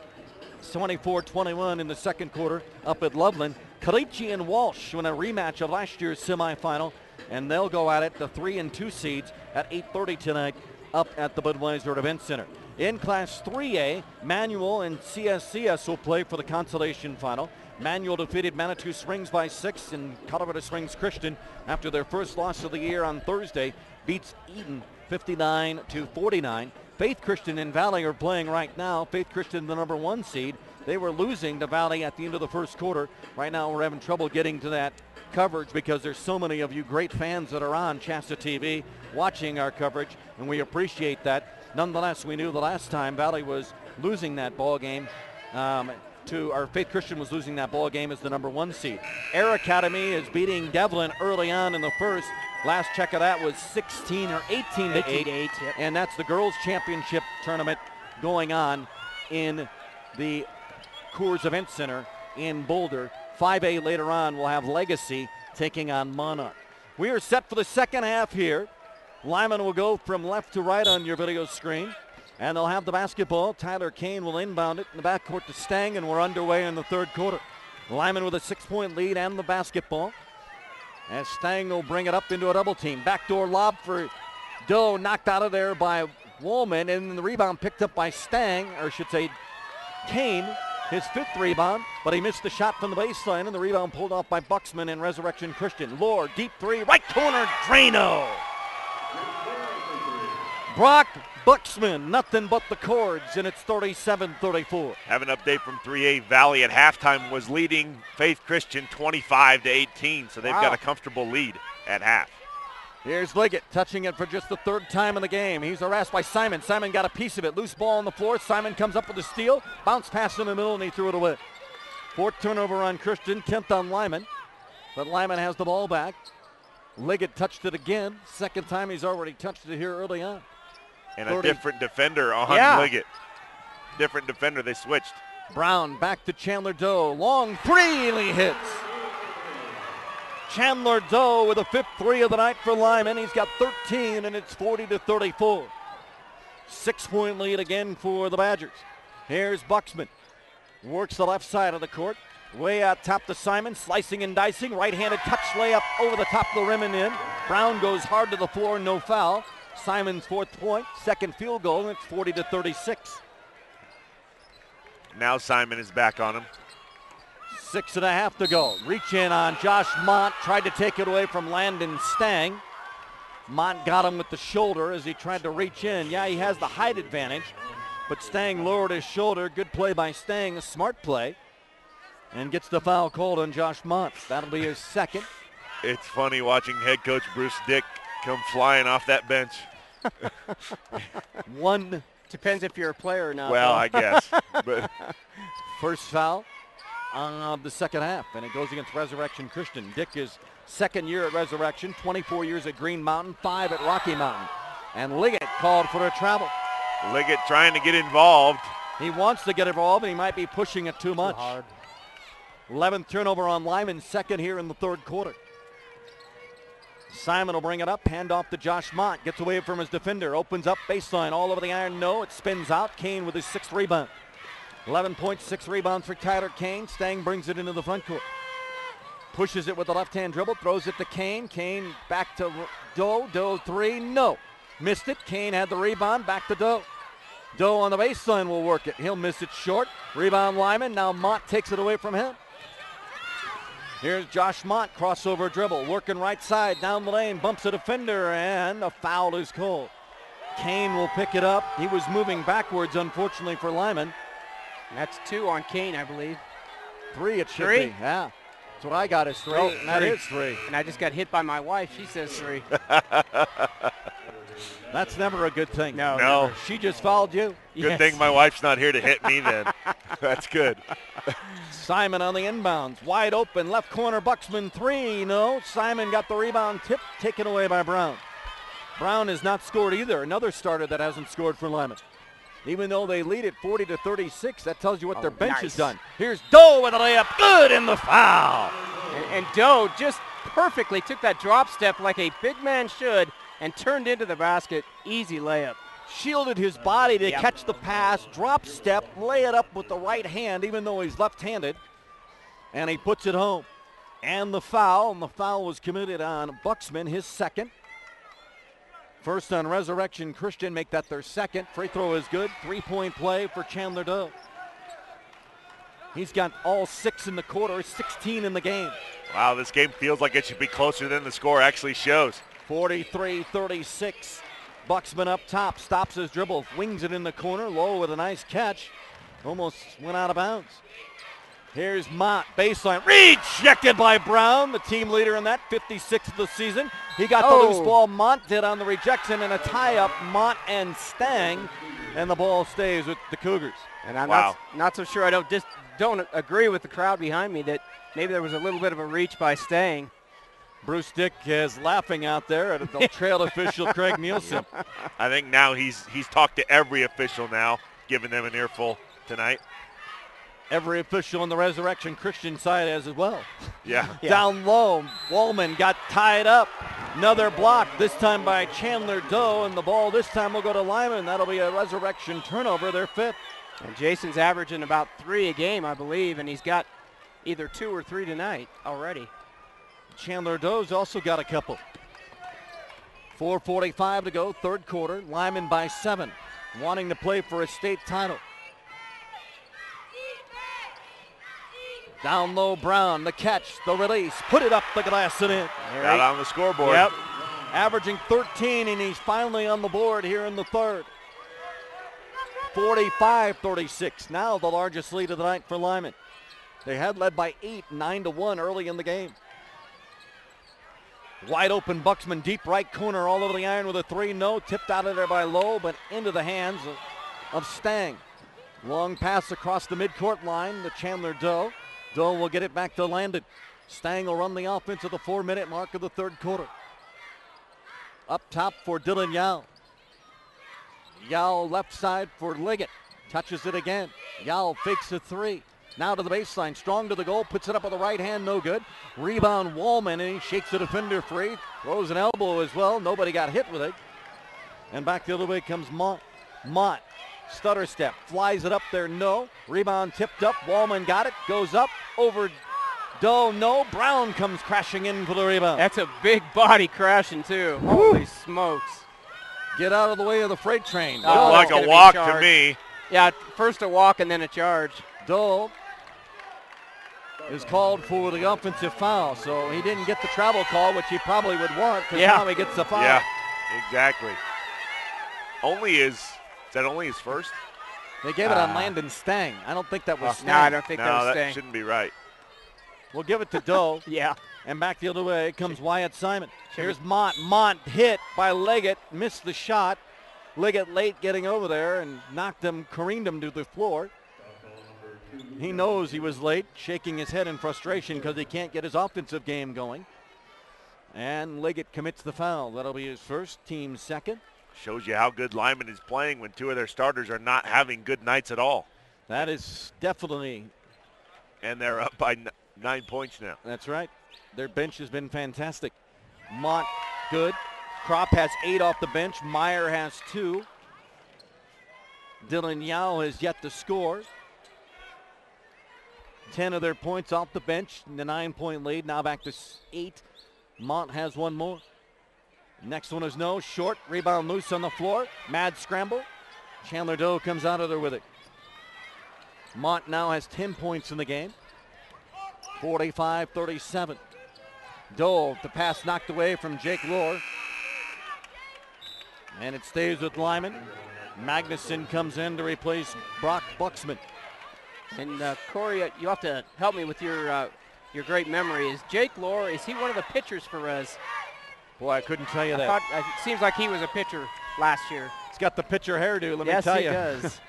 24-21 in the second quarter up at Loveland. Kalichi and Walsh win a rematch of last year's semifinal, and they'll go at it, the 3 and 2 seeds, at 8:30 tonight up at the Budweiser Event Center. In Class 3A, Manual and CSCS will play for the consolation final. Manual defeated Manitou Springs by 6, and Colorado Springs Christian, after their first loss of the year on Thursday, beats Eden 59-49. Faith Christian and Valley are playing right now. Faith Christian, the number 1 seed. They were losing to Valley at the end of the first quarter. Right now we're having trouble getting to that coverage because there's so many of you great fans that are on CHSAA TV watching our coverage, and we appreciate that. Nonetheless, we knew the last time Valley was losing that ball game Faith Christian was losing that ball game as the number 1 seed. Air Academy is beating Devlin early on in the first. Last check of that was 16 or 18-8. Yep. And that's the girls' championship tournament going on in the Coors Event Center in Boulder. 5A later on, we'll have Legacy taking on Monarch. We are set for the second half here. Limon will go from left to right on your video screen, and they'll have the basketball. Tyler Kane will inbound it in the backcourt to Stang, and we're underway in the third quarter. Limon with a 6-point lead and the basketball, as Stang will bring it up into a double team. Backdoor lob for Doe, knocked out of there by Woolman, and the rebound picked up by Stang, or I should say Kane, his 5th rebound, but he missed the shot from the baseline, and the rebound pulled off by Buxman and Resurrection Christian. Lord, deep 3, right corner, Drano. Brock Buxman, nothing but the cords, and it's 37-34. Have an update from 3A. Valley at halftime was leading Faith Christian 25-18, so they've got a comfortable lead at half. Here's Liggett touching it for just the 3rd time in the game. He's harassed by Simon. Simon got a piece of it. Loose ball on the floor. Simon comes up with a steal. Bounce pass in the middle, and he threw it away. 4th turnover on Christian, 10th on Limon. But Limon has the ball back. Liggett touched it again. 2nd time he's already touched it here early on. And a different defender on Liggett. Different defender, they switched. Brown back to Chandler Doe. Long 3, and he hits. Chandler Doe with a 5th 3 of the night for Limon. He's got 13, and it's 40-34. 6-point lead again for the Badgers. Here's Buxman. Works the left side of the court. Way out top to Simon, slicing and dicing. Right-handed touch layup over the top of the rim and in. Brown goes hard to the floor, no foul. Simon's 4th point, 2nd field goal, and it's 40-36. Now Simon is back on him. 6.5 to go. Reach in on Josh Mont, tried to take it away from Landon Stang. Mont got him with the shoulder as he tried to reach in. Yeah, he has the height advantage, but Stang lowered his shoulder. Good play by Stang, a smart play, and gets the foul called on Josh Mont. That'll be his 2nd. It's funny watching head coach Bruce Dick come flying off that bench. One. Depends if you're a player or not. Well, I guess. But first foul of the second half, and it goes against Resurrection Christian. Dick is 2nd year at Resurrection, 24 years at Green Mountain, 5 at Rocky Mountain. And Liggett called for a travel. Liggett trying to get involved. He wants to get involved, and he might be pushing it too much. Hard. 11th turnover on Lyman, 2nd here in the 3rd quarter. Simon will bring it up, hand off to Josh Mott, gets away from his defender, opens up baseline, all over the iron, no, it spins out. Kane with his 6th rebound. 11 points, 6 rebounds for Tyler Kane. Stang brings it into the front court. Pushes it with the left-hand dribble, throws it to Kane. Kane back to Doe. Doe 3, no. Missed it. Kane had the rebound, back to Doe. Doe on the baseline will work it. He'll miss it short. Rebound Lyman. Now Mott takes it away from him. Here's Josh Mott, crossover dribble, working right side, down the lane, bumps a defender, and a foul is called. Kane will pick it up. He was moving backwards, unfortunately, for Lyman. That's 2 on Kane, I believe. 3 it should 3? be, yeah. That's what I got is 3, and that is 3. And I just got hit by my wife. She says 3. That's never a good thing. No. Never. She just fouled you. Good thing my wife's not here to hit me then. That's good. Simon on the inbounds. Wide open, left corner, Buxman 3. No, Simon got the rebound, tip taken away by Brown. Brown has not scored either. Another starter that hasn't scored for Lyman. Even though they lead it 40-36, that tells you what their bench has done. Here's Doe with a layup, good in the foul. And Doe just perfectly took that drop step like a big man should and turned into the basket. Easy layup. shielded his body to catch the pass, drop step, lay it up with the right hand, even though he's left-handed, and he puts it home. And the foul was committed on Buxman, his second. First on Resurrection Christian, make that their second. Free throw is good. 3-point play for Chandler Doe. He's got all 6 in the quarter, 16 in the game. Wow, this game feels like it should be closer than the score actually shows. 43-36. Buxman up top, stops his dribble, wings it in the corner, low with a nice catch. Almost went out of bounds. Here's Mott, baseline, rejected by Brown, the team leader in that, 56th of the season. He got the loose ball, Mott did on the rejection, and a tie-up, Mott and Stang, and the ball stays with the Cougars. And I'm not so sure. I don't agree with the crowd behind me that maybe there was a little bit of a reach by Stang. Bruce Dick is laughing out there at the trail official Craig Nielsen. I think now he's talked to every official now, giving them an earful tonight. Every official on the Resurrection Christian side as well. Yeah. Down low, Wallman got tied up. Another block, this time by Chandler Doe, and the ball this time will go to Limon. That'll be a Resurrection turnover, their fifth. And Jason's averaging about 3 a game, I believe, and he's got either 2 or 3 tonight already. Chandler Doe's also got a couple. 4:45 to go, third quarter. Limon by 7, wanting to play for a state title. Down low, Brown, the catch, the release, put it up the glass and in. Got on the scoreboard. Yep. Averaging 13, and he's finally on the board here in the third. 45-36, now the largest lead of the night for Limon. They had led by 8, 9-1 early in the game. Wide open Buxman, deep right corner, all over the iron with a 3. No, tipped out of there by Lowe, but into the hands of Stang. Long pass across the midcourt line to Chandler Doe. Doe will get it back to Landon. Stang will run the offense at the 4-minute mark of the third quarter. Up top for Dylan Yao. Yao left side for Liggett. Touches it again. Yao fakes a 3. Now to the baseline, strong to the goal, puts it up with the right hand, no good. Rebound Wallman, and he shakes the defender free. Throws an elbow as well, nobody got hit with it. And back the other way comes Mott. Mott, stutter step, flies it up there, no. Rebound tipped up, Wallman got it, goes up, over Doe, no. Brown comes crashing in for the rebound. That's a big body crashing too. Holy smokes. Get out of the way of the freight train. Looked like a walk to me. Yeah, first a walk and then a charge. Doe is called for the offensive foul, so he didn't get the travel call, which he probably would want, because now he gets the foul. Yeah, exactly. Is that only his first? They gave it on Landon Stang. I don't think that was Stang. No, I don't think that was Stang. That shouldn't be right. We'll give it to Doe. Yeah. And back the other way comes Wyatt Simon. Here's Mott. Mott hit by Liggett, missed the shot. Liggett late getting over there and careened him to the floor. He knows he was late, shaking his head in frustration because he can't get his offensive game going. And Liggett commits the foul. That'll be his first, team's second. Shows you how good Limon is playing when 2 of their starters are not having good nights at all. That is definitely. And they're up by 9 points now. That's right. Their bench has been fantastic. Mott, good. Kropp has 8 off the bench. Meyer has 2. Dylan Yao has yet to score. 10 of their points off the bench. The 9-point lead now back to 8. Mott has 1 more. Next one is no. Short. Rebound loose on the floor. Mad scramble. Chandler Doe comes out of there with it. Mott now has 10 points in the game. 45-37. Doe, the pass knocked away from Jake Lohr. And it stays with Limon. Magnuson comes in to replace Brock Buxman. And Corey, you have to help me with your great memory. Is Jake Lohr, is he one of the pitchers for Rez? Boy, I couldn't tell you that. It seems like he was a pitcher last year. He's got the pitcher hairdo, let me tell you. Yes, he does.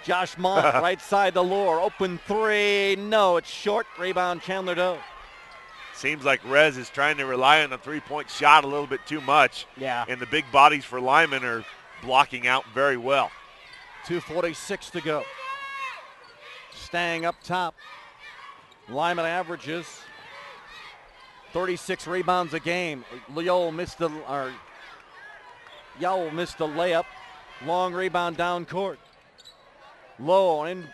Josh Mott, right side to Lohr. Open 3. No, it's short. Rebound, Chandler Doe. Seems like Rez is trying to rely on the three-point shot a little bit too much. Yeah. And the big bodies for Limon are blocking out very well. 2:46 to go. Stang up top. Limon averages 36 rebounds a game. Yao missed the layup. Long rebound down court. Low in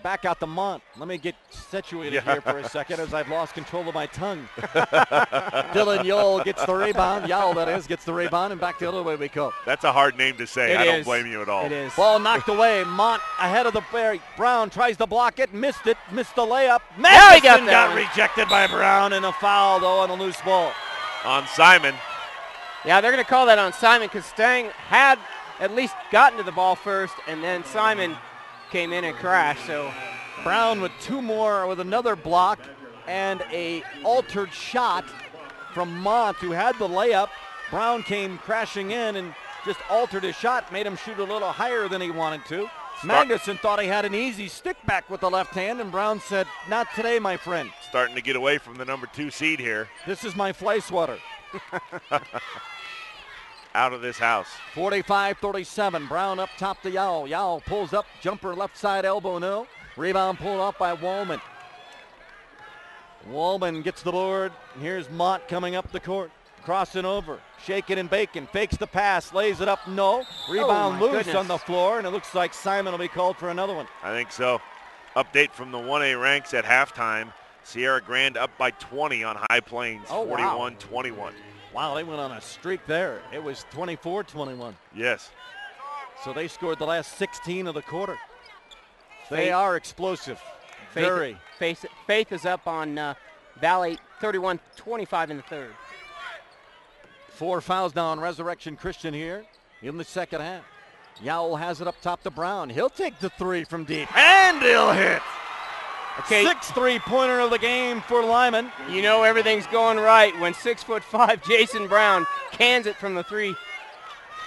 back out to Mont. Let me get situated here for a second as I've lost control of my tongue. Dylan Yowell gets the rebound. Yowell, that is, gets the rebound, and back the other way we go. That's a hard name to say. I don't blame you at all. It is. Ball knocked away. Mont ahead of the Barry. Brown tries to block it. Missed it. Missed the layup. Now he got rejected by Brown, and a foul, though, on a loose ball. On Simon. Yeah, they're going to call that on Simon because Stang had at least gotten to the ball first, and then Simon came in and crashed. So Brown with two more, with another block and a altered shot from Mont, who had the layup. Brown came crashing in and just altered his shot, made him shoot a little higher than he wanted to. Magnuson thought he had an easy stick back with the left hand, and Brown said, "Not today, my friend." Starting to get away from the number 2 seed here. This is my fly swatter. Out of this house. 45-37. Brown up top to Yowell. Yowell pulls up. Jumper left side elbow, no. Rebound pulled off by Wallman. Wallman gets the board. Here's Mont coming up the court. Crossing over. Shaking and baking. Fakes the pass. Lays it up, no. Rebound loose on the floor, and it looks like Simon will be called for another one. I think so. Update from the 1A ranks at halftime. Sierra Grande up by 20 on High Plains. 41-21. Wow, they went on a streak there. It was 24-21. Yes. So they scored the last 16 of the quarter. They are explosive. Very. Faith is up on Valley 31-25 in the third. 4 fouls now on Resurrection Christian here in the second half. Yowell has it up top to Brown. He'll take the three from deep, and he'll hit. Okay. 6th three-pointer of the game for Limon. You know everything's going right when 6'5" Jason Brown cans it from the three.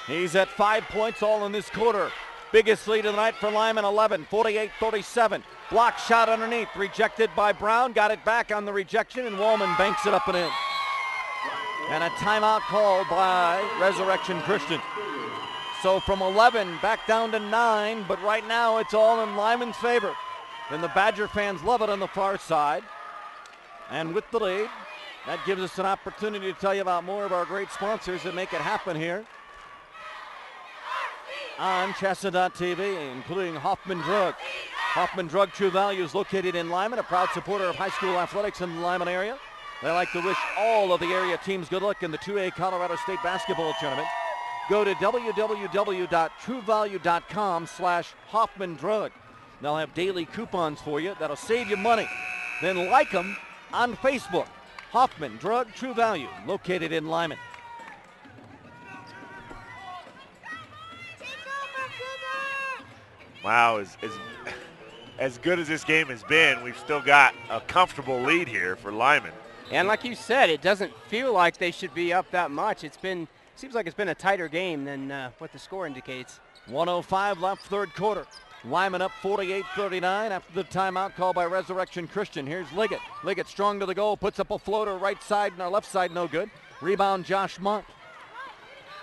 He's at 5 points all in this quarter. Biggest lead of the night for Limon, 11, 48-37. Block shot underneath, rejected by Brown. Got it back on the rejection, and Wallman banks it up and in. And a timeout called by Resurrection Christian. So from 11 back down to 9, but right now it's all in Limon's favor. And the Badger fans love it on the far side. And with the lead, that gives us an opportunity to tell you about more of our great sponsors that make it happen here on CHSAA.tv, including Hoffman Drug. Hoffman Drug True Value is located in Limon, a proud supporter of high school athletics in the Limon area. They like to wish all of the area teams good luck in the 2A Colorado State Basketball Tournament. Go to www.truevalue.com/Hoffman Drug. They'll have daily coupons for you that'll save you money. Then like them on Facebook. Hoffman Drug True Value, located in Limon. Wow, as good as this game has been, we've still got a comfortable lead here for Limon. And like you said, it doesn't feel like they should be up that much. Seems like it's been a tighter game than what the score indicates. 1:05 left, third quarter. Limon up 48-39 after the timeout called by Resurrection Christian. Here's Liggett. Liggett strong to the goal, puts up a floater right side and our left side, no good. Rebound Josh Mont.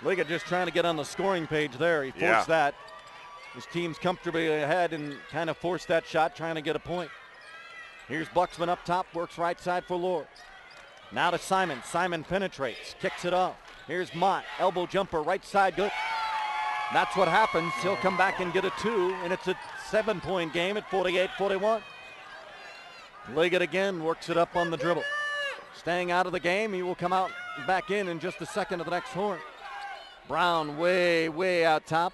Liggett just trying to get on the scoring page there. He forced that. His team's comfortably ahead and kind of forced that shot, trying to get a point. Here's Buxman up top, works right side for Lord. Now to Simon. Simon penetrates, kicks it off. Here's Mont, elbow jumper, right side, good. That's what happens. He'll come back and get a 2, and it's a 7-point game at 48-41. Liggett again works it up on the dribble. Staying out of the game, he will come out back in just a second of the next horn. Brown way out top.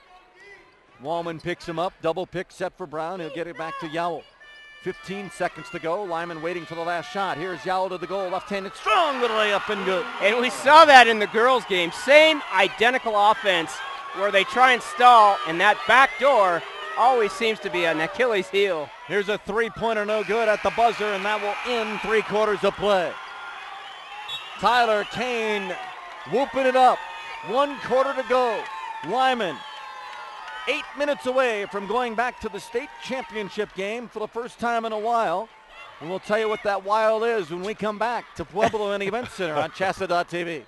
Wallman picks him up, double pick set for Brown. He'll get it back to Yowell. 15 seconds to go. Limon waiting for the last shot. Here's Yowell to the goal, left-handed, strong little layup and good. And we saw that in the girls' game. Same identical offense where they try and stall, and that back door always seems to be an Achilles heel. Here's a three-pointer, no good at the buzzer, and that will end 3 quarters of play. Tyler Kane whooping it up. 1 quarter to go. Limon 8 minutes away from going back to the state championship game for the first time in a while. And we'll tell you what that while is when we come back to Pueblo and Event Center on CHSAA.tv.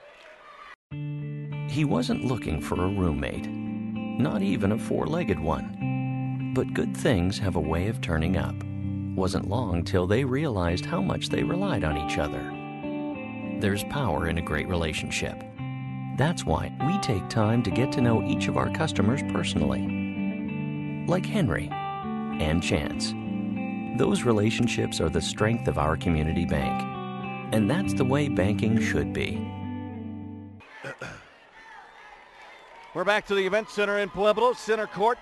He wasn't looking for a roommate, not even a 4-legged one. But good things have a way of turning up. Wasn't long till they realized how much they relied on each other. There's power in a great relationship. That's why we take time to get to know each of our customers personally. Like Henry and Chance. Those relationships are the strength of our community bank. And that's the way banking should be. We're back to the Event Center in Pueblo, center court.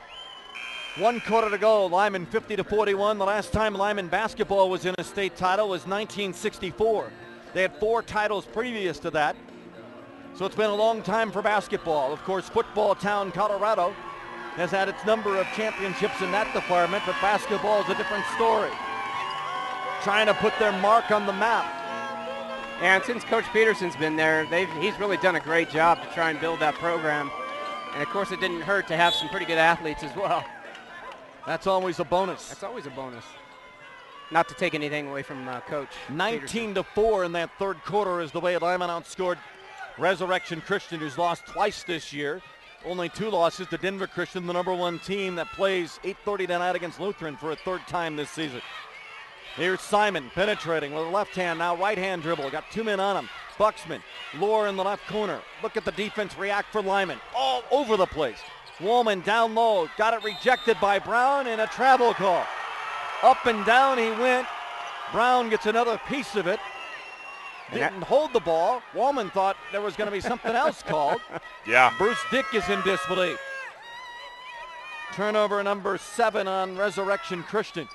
1 quarter to go. Limon 50-41. The last time Limon basketball was in a state title was 1964. They had 4 titles previous to that. So it's been a long time for basketball. Of course, football town Colorado has had its number of championships in that department, but basketball is a different story. Trying to put their mark on the map. And since Coach Peterson's been there, he's really done a great job to try and build that program. And of course, it didn't hurt to have some pretty good athletes as well. That's always a bonus. That's always a bonus. Not to take anything away from Coach 19-4 in that third quarter is the way Limon outscored Resurrection Christian, who's lost twice this year. Only 2 losses to Denver Christian, the number 1 team that plays 8:30 tonight against Lutheran for a 3rd time this season. Here's Simon penetrating with a left hand, now right hand dribble. Got 2 men on him. Buxman, Lohr in the left corner. Look at the defense react for Limon. All over the place. Woolman down low, got it rejected by Brown and a travel call. Up and down he went. Brown gets another piece of it. Didn't hold the ball. Woolman thought there was going to be something else called. Yeah. Bruce Dick is in disbelief. Turnover number 7 on Resurrection Christian.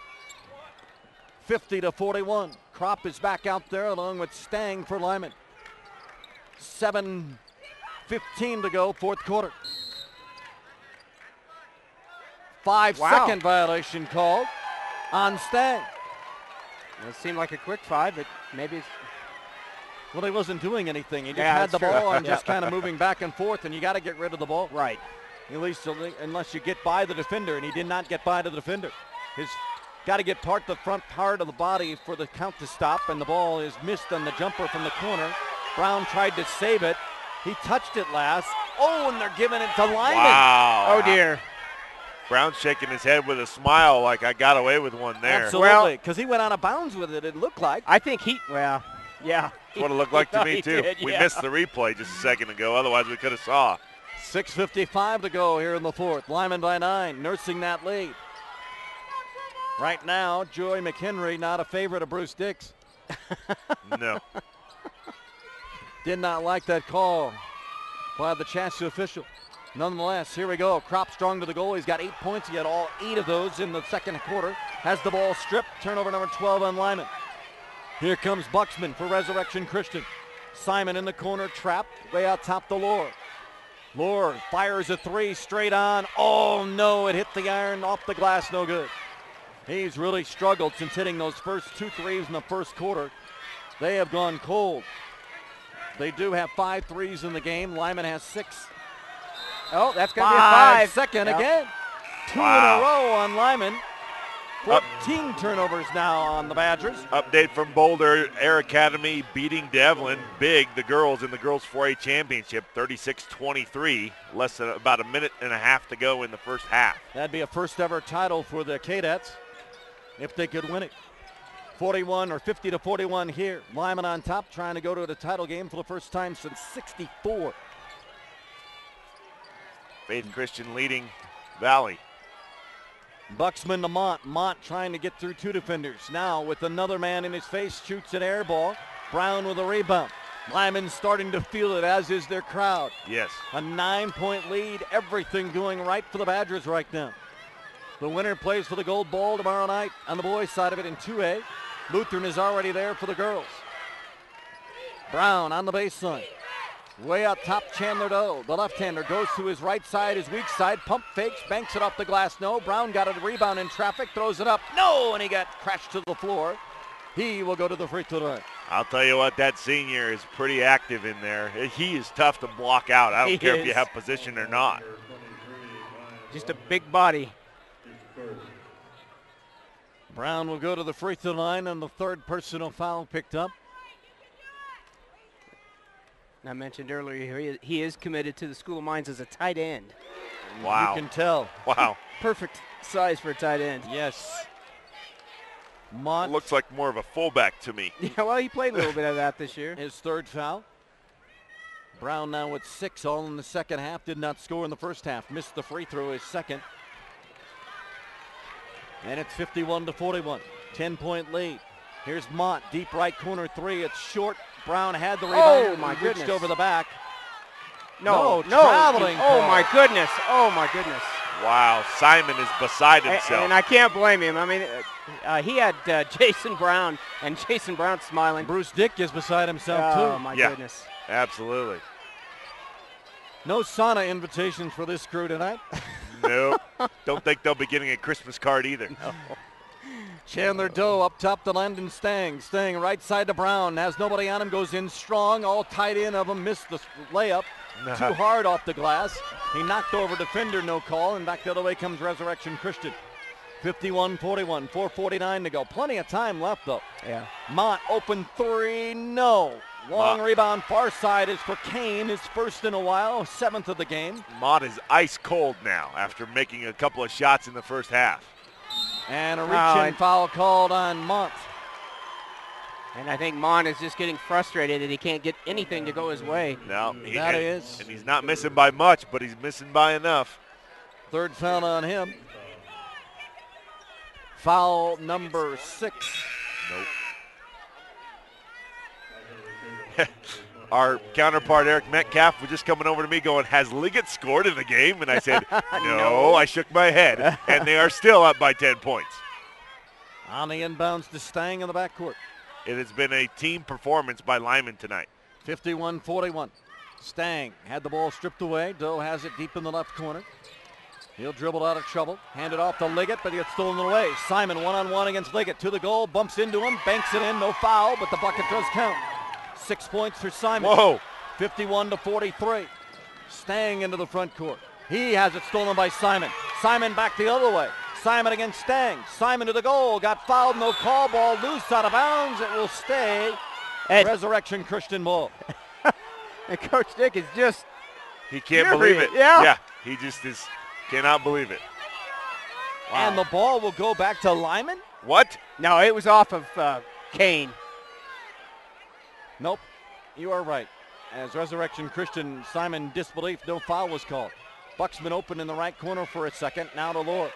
50-41. Kropp is back out there along with Stang for Limon. 7:15 to go, 4th quarter. 5-second violation called on Stang. It seemed like a quick 5, but maybe it's... Well, he wasn't doing anything. He just had the ball and just kind of moving back and forth, and you got to get rid of the ball. Right. At least unless you get by the defender, and he did not get by the defender. His got to get the front part of the body for the count to stop, and the ball is missed on the jumper from the corner. Brown tried to save it. He touched it last. Oh, and they're giving it to Limon. Wow. Oh, dear. Brown shaking his head with a smile like I got away with one there. Absolutely, because he went out of bounds with it, it looked like. I think yeah. That's what it looked like to me, too. Did, we missed the replay just a second ago. Otherwise, we could have saw. 6:55 to go here in the 4th. Limon by 9, nursing that lead. Right now, Joy McHenry not a favorite of Bruce Dix. No. Did not like that call by the CHSAA official. Nonetheless, here we go. Kropp strong to the goal. He's got 8 points. He had all 8 of those in the second quarter. Has the ball stripped. Turnover number 12 on Limon. Here comes Buxman for Resurrection Christian. Simon in the corner, trapped way out top to Lohr. Lohr fires a 3 straight on. Oh no, it hit the iron off the glass, no good. He's really struggled since hitting those first 2 threes in the first quarter. They have gone cold. They do have 5 threes in the game. Limon has 6. Oh, that's going to be a 5-second again. 2 in a row on Limon. 14 turnovers now on the Badgers. Update from Boulder Air Academy beating Devlin big, the girls in the girls 4A championship, 36-23. Less than about a minute and a half to go in the first half. That'd be a first ever title for the Cadettes if they could win it. 41 or 50-41 here. Limon on top, trying to go to the title game for the first time since '64. Faith Christian leading Valley. Buxman to Mont. Mont trying to get through 2 defenders. Now with another man in his face, shoots an air ball. Brown with a rebound. Limon's starting to feel it, as is their crowd. Yes. A 9-point lead. Everything going right for the Badgers right now. The winner plays for the gold ball tomorrow night on the boys' side of it in 2A. Lutheran is already there for the girls. Brown on the baseline. Way out top, Chandler Doe. The left-hander goes to his right side, his weak side. Pump fakes, banks it off the glass. No. Brown got a rebound in traffic, throws it up. No, and he got crashed to the floor. He will go to the free throw line. I'll tell you what, that senior is pretty active in there. He is tough to block out. I don't care if you have position or not. Just a big body. Brown will go to the free throw line on the 3rd personal foul picked up. I mentioned earlier, he is committed to the School of Mines as a tight end. Wow. You can tell. Wow. Perfect size for a tight end. Yes. Mont looks like more of a fullback to me. Yeah, well, he played a little bit of that this year. His 3rd foul. Brown now with 6, all in the second half. Did not score in the first half. Missed the free throw, his second. And it's 51-41. 10-point lead. Here's Mont, deep right corner 3. It's short. Brown had the rebound. Oh, my reached goodness. over the back. No, traveling Oh, call. my goodness. Oh, my goodness. Wow, Simon is beside himself. And I can't blame him. I mean, he had Jason Brown, and Jason Brown smiling. Bruce Dick is beside himself, too. Oh, my goodness. Absolutely. No sauna invitations for this crew tonight. Nope. Don't think they'll be getting a Christmas card either. No. Chandler Doe up top to Landon Stang. Stang right side to Brown. Has nobody on him. Goes in strong. All tight in of him. Missed the layup. Too hard off the glass. He knocked over defender. No call. And back the other way comes Resurrection Christian. 51-41. 4:49 to go. Plenty of time left, though. Yeah. Mont open 3. No. Long rebound far side is for Kane. His first in a while. 7th of the game. Mott is ice cold now after making a couple of shots in the first half. And a reach-in foul called on Mont. And I think Mont is just getting frustrated that he can't get anything to go his way. No, and he's not missing by much, but he's missing by enough. Third foul on him. Foul number 6. Nope. Our counterpart, Eric Metcalf, was just coming over to me going, has Liggett scored in the game? And I said, no. I shook my head. And they are still up by 10 points. On the inbounds to Stang in the backcourt. It has been a team performance by Limon tonight. 51-41. Stang had the ball stripped away. Doe has it deep in the left corner. He'll dribble out of trouble. Hand it off to Liggett, but he gets stolen away. Simon one-on-one against Liggett. To the goal, bumps into him, banks it in. No foul, but the bucket does count. 6 points for Simon. Whoa. 51-43. Stang into the front court. He has it stolen by Simon. Simon back the other way. Simon against Stang. Simon to the goal. Got fouled. No call. Ball loose out of bounds. It will stay. Resurrection Christian ball. And Coach Dick is just He can't believe it. Yeah. He just cannot believe it. Wow. And the ball will go back to Limon? What? No, it was off of Kane. Nope. You are right. As Resurrection Christian, Simon disbelief, no foul was called. Buxman open in the right corner for a second. Now to Lord.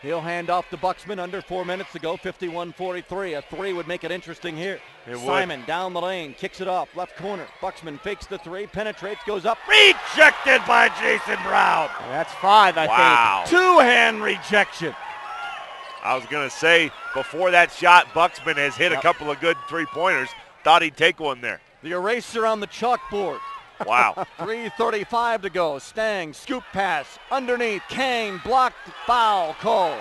He'll hand off to Buxman under 4 minutes to go. 51-43. A 3 would make it interesting here. Simon down the lane, kicks it off, left corner. Buxman fakes the 3, penetrates, goes up. Rejected by Jason Brown. That's 5, I think. Two-hand rejection. I was going to say, before that shot, Buxman has hit a couple of good three-pointers. Thought he'd take one there. The eraser on the chalkboard. Wow. 3:35 to go. Stang, scoop pass, underneath. Kane, blocked, foul call.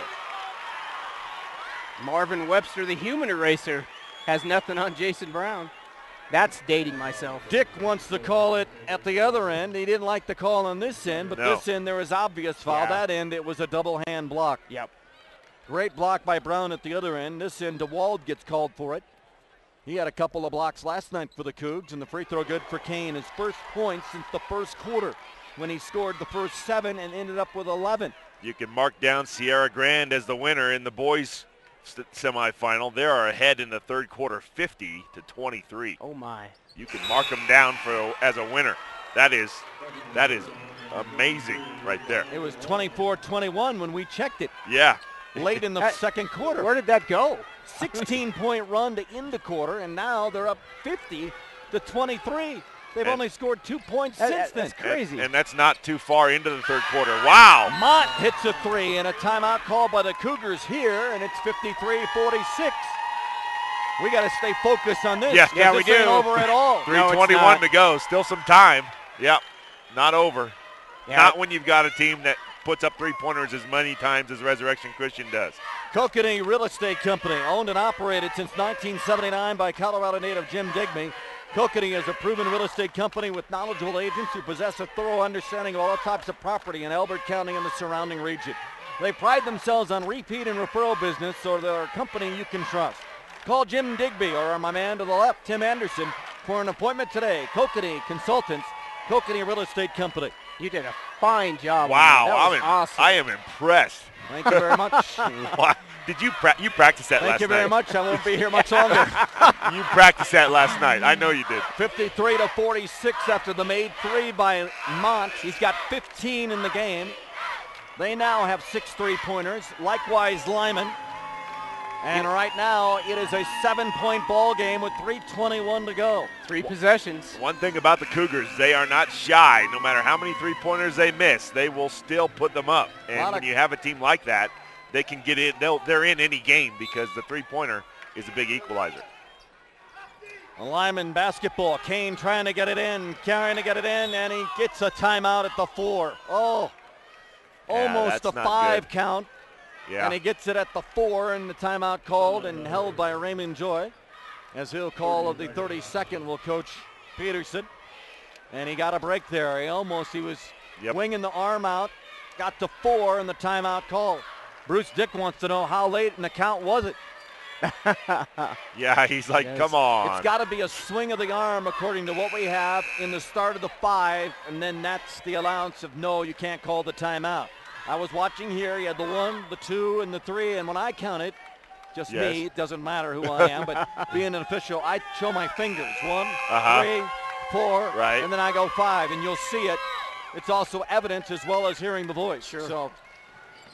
Marvin Webster, the human eraser, has nothing on Jason Brown. That's dating myself. Dick wants to call it at the other end. He didn't like the call on this end, but this end there was obvious foul. That end, it was a double hand block. Yep. Great block by Brown at the other end. This end, DeWald gets called for it. He had a couple of blocks last night for the Cougs, and the free throw good for Kane. His first point since the first quarter when he scored the first 7 and ended up with 11. You can mark down Sierra Grande as the winner in the boys semifinal. They are ahead in the third quarter, 50-23. Oh, my. You can mark them down as a winner. That is amazing right there. It was 24-21 when we checked it. Yeah. Late in the second quarter. Where did that go? 16-point run to end the quarter, and now they're up 50-23. They've only scored 2 points since then. That's crazy. And that's not too far into the third quarter. Wow. Mott hits a 3, and a timeout called by the Cougars here, and it's 53-46. We got to stay focused on this. Yes, yeah, we do. Ain't over at all. 3:21 to go. Still some time. Yep. Not over. Yeah. Not when you've got a team that puts up three-pointers as many times as Resurrection Christian does. Kokanee Real Estate Company, owned and operated since 1979 by Colorado native Jim Digby. Kokanee is a proven real estate company with knowledgeable agents who possess a thorough understanding of all types of property in Elbert County and the surrounding region. They pride themselves on repeat and referral business, so they're a company you can trust. Call Jim Digby or my man to the left, Tim Anderson, for an appointment today. Kokanee Consultants, Kokanee Real Estate Company. You did a fine job. Wow, That was awesome. I am impressed. Thank you very much. Did you you practice that last night? Thank you very much. I won't be here much longer. You practiced that last night. I know you did. 53-46 after the made three by Mont. He's got 15 in the game. They now have 6 3-pointers. Likewise, Limon. And right now, it is a 7-point ball game with 3:21 to go. 3 possessions. One thing about the Cougars, they are not shy. No matter how many 3-pointers they miss, they will still put them up. And when you have a team like that, they can get in. They're in any game because the 3-pointer is a big equalizer. Limon basketball. Kane trying to get it in, trying to get it in, and he gets a timeout at the 4. Oh, almost a 5 count. Yeah. And he gets it at the 4, and the timeout called and held by Raymond Joy. As he'll call of the 32nd will coach Peterson. And he got a break there. He was winging the arm out, got to 4, and the timeout called. Bruce Dick wants to know how late in the count was it. Yeah, he's like, come on. It's got to be a swing of the arm according to what we have in the start of the 5, and then that's the allowance of no, you can't call the timeout. I was watching here. He had the 1, the 2, and the 3, and when I counted, just me, it doesn't matter who I am, but being an official, I show my fingers. 1, 3, 4, and then I go 5, and you'll see it. It's also evidence as well as hearing the voice. Sure. So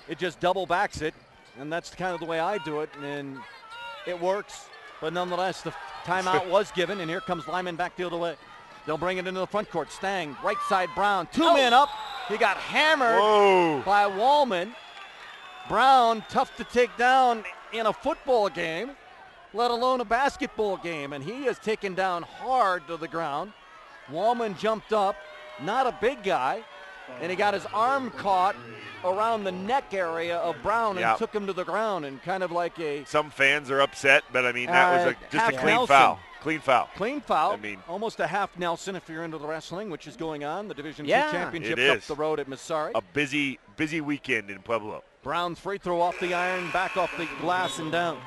it just double backs it, and that's kind of the way I do it, and it works. But nonetheless, the timeout was given, and here comes Limon back the other way. They'll bring it into the front court. Stang, right side, Brown. 2 men up. He got hammered by Wallman. Brown, tough to take down in a football game, let alone a basketball game. And he is taken down hard to the ground. Wallman jumped up, not a big guy, and he got his arm caught around the neck area of Brown and took him to the ground, and kind of like a... Some fans are upset, but I mean, that was just a clean foul. Clean foul. Clean foul. I mean, almost a half Nelson if you're into the wrestling, which is going on. The Division II Championship up the road at Missouri. A busy weekend in Pueblo. Brown's free throw off the iron, back off the glass and down.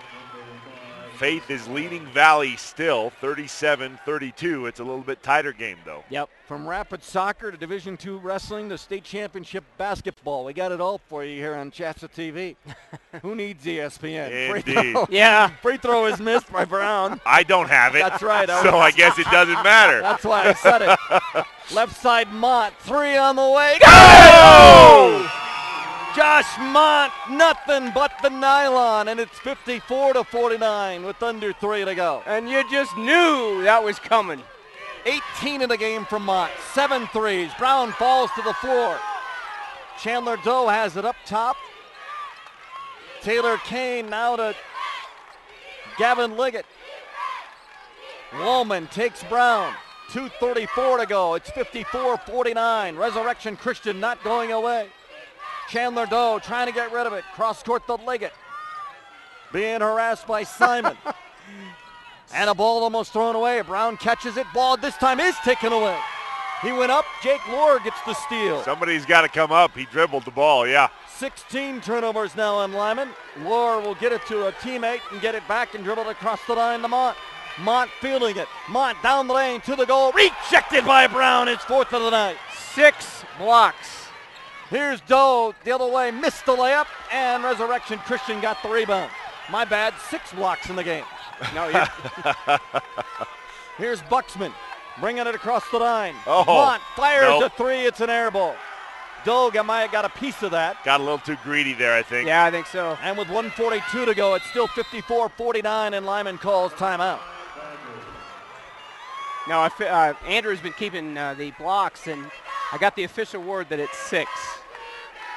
Faith is leading Valley still, 37-32. It's a little bit tighter game, though. Yep. From Rapid Soccer to Division II Wrestling to State Championship Basketball. We got it all for you here on CHSAA TV. Who needs ESPN? Indeed. Free throw is missed by Brown. I don't have it. That's right. So I guess it doesn't matter. That's why I said it. Left side Mont, 3 on the way. Go! Josh Mont, nothing but the nylon, and it's 54-49 with under 3 to go. And you just knew that was coming. 18 in the game from Mont, 7 threes. Brown falls to the floor. Chandler Doe has it up top. Taylor Kane now to Gavin Liggett. Wallman takes Brown. 2:34 to go. It's 54-49. Resurrection Christian not going away. Chandler Doe trying to get rid of it. Cross court to Liggett. Being harassed by Simon. And a ball almost thrown away. Brown catches it. Ball this time is taken away. He went up. Jake Lohr gets the steal. Somebody's got to come up. He dribbled the ball, 16 turnovers now on Limon. Lohr will get it to a teammate and get it back and dribble it across the line to Mont. Mont fielding it. Mont down the lane to the goal. Rejected by Brown. It's 4th of the night. 6 blocks. Here's Doe the other way, missed the layup, and Resurrection Christian got the rebound. My bad, 6 blocks in the game. Here's Buxman, bringing it across the line. Mont fires a 3, it's an air ball. Doe might have got a piece of that. Got a little too greedy there, I think. Yeah, I think so. And with 1:42 to go, it's still 54-49, and Limon calls timeout. Now, Andrew's been keeping the blocks, and I got the official word that it's 6.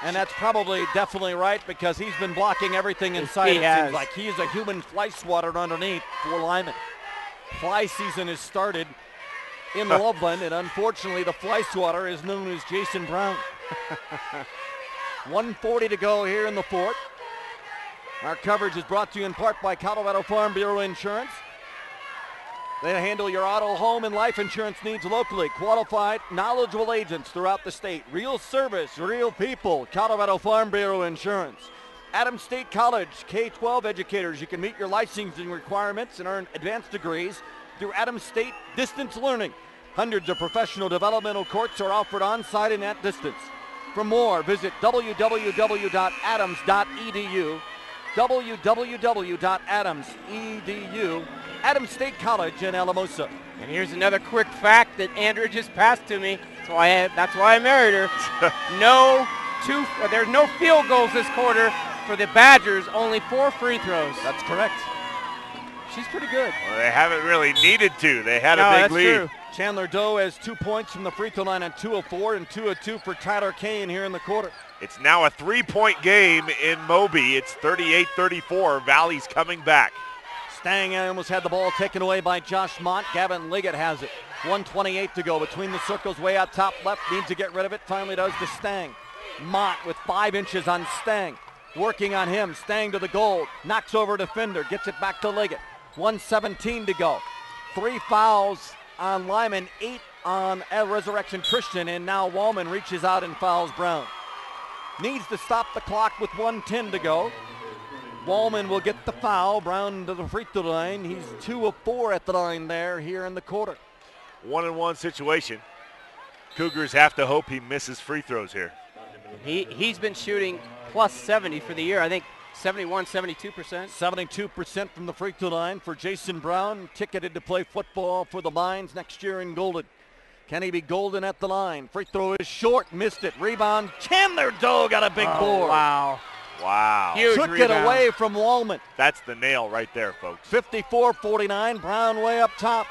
And that's probably definitely right because he's been blocking everything inside. Seems like he's a human fly swatter underneath for Limon. Fly season has started in Loveland, and unfortunately the fly swatter is known as Jason Brown. 1:40 to go here in the 4th. Our coverage is brought to you in part by Colorado Farm Bureau Insurance. They handle your auto, home, and life insurance needs locally. Qualified, knowledgeable agents throughout the state. Real service, real people. Colorado Farm Bureau Insurance. Adams State College, K-12 educators. You can meet your licensing requirements and earn advanced degrees through Adams State Distance Learning. Hundreds of professional developmental courts are offered on-site and at distance. For more, visit www.adams.edu, www.adams.edu, Adams State College in Alamosa. And here's another quick fact that Andrea just passed to me. That's why I married her. There's no field goals this quarter for the Badgers, only 4 free throws. That's correct. She's pretty good. Well, they haven't really needed to. They had a big lead. True. Chandler Doe has 2 points from the free throw line on 2 of 4 and 2 of 2 for Tyler Kane here in the quarter. It's now a 3-point game in Moby. It's 38-34. Valley's coming back. Stang almost had the ball taken away by Josh Mott. Gavin Liggett has it. 1:28 to go between the circles, way out top left. Needs to get rid of it. Finally does to Stang. Mott with 5 inches on Stang. Working on him. Stang to the goal. Knocks over a defender. Gets it back to Liggett. 1:17 to go. 3 fouls on Limon, 8 on Resurrection Christian, and now Wallman reaches out and fouls Brown. Needs to stop the clock with 1:10 to go. Wallman will get the foul. Brown to the free throw line. He's 2 of 4 at the line there here in the quarter. 1-and-1 situation. Cougars have to hope he misses free throws here. He's been shooting plus 70 for the year. I think 71, 72%. 72% from the free throw line for Jason Brown, ticketed to play football for the Mines next year in Golden. Can he be Golden at the line? Free throw is short, missed it. Rebound, Chandler Doe got a big board. Wow. Huge Took rebound. it away from Wallman. That's the nail right there, folks. 54-49, Brown way up top.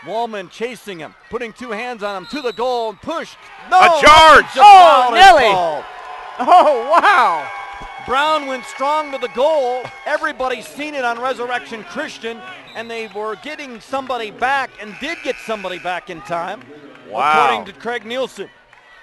Wallman chasing him, putting 2 hands on him to the goal and pushed. No! A charge! Oh, Nelly! Oh, wow! Brown went strong to the goal. Everybody's seen it on Resurrection Christian, and they were getting somebody back and did get somebody back in time, according to Craig Nielsen.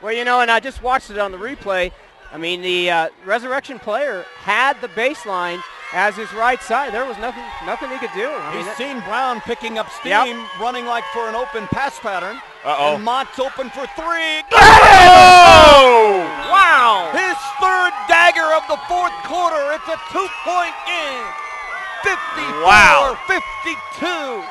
Well, and I just watched it on the replay. I mean, the Resurrection player had the baseline as his right side. There was nothing he could do. He's seen Brown picking up steam, running like for an open pass pattern. And Mott's open for 3. Oh! Wow! His 3rd dagger of the 4th quarter. It's a 2-point game. 54-52.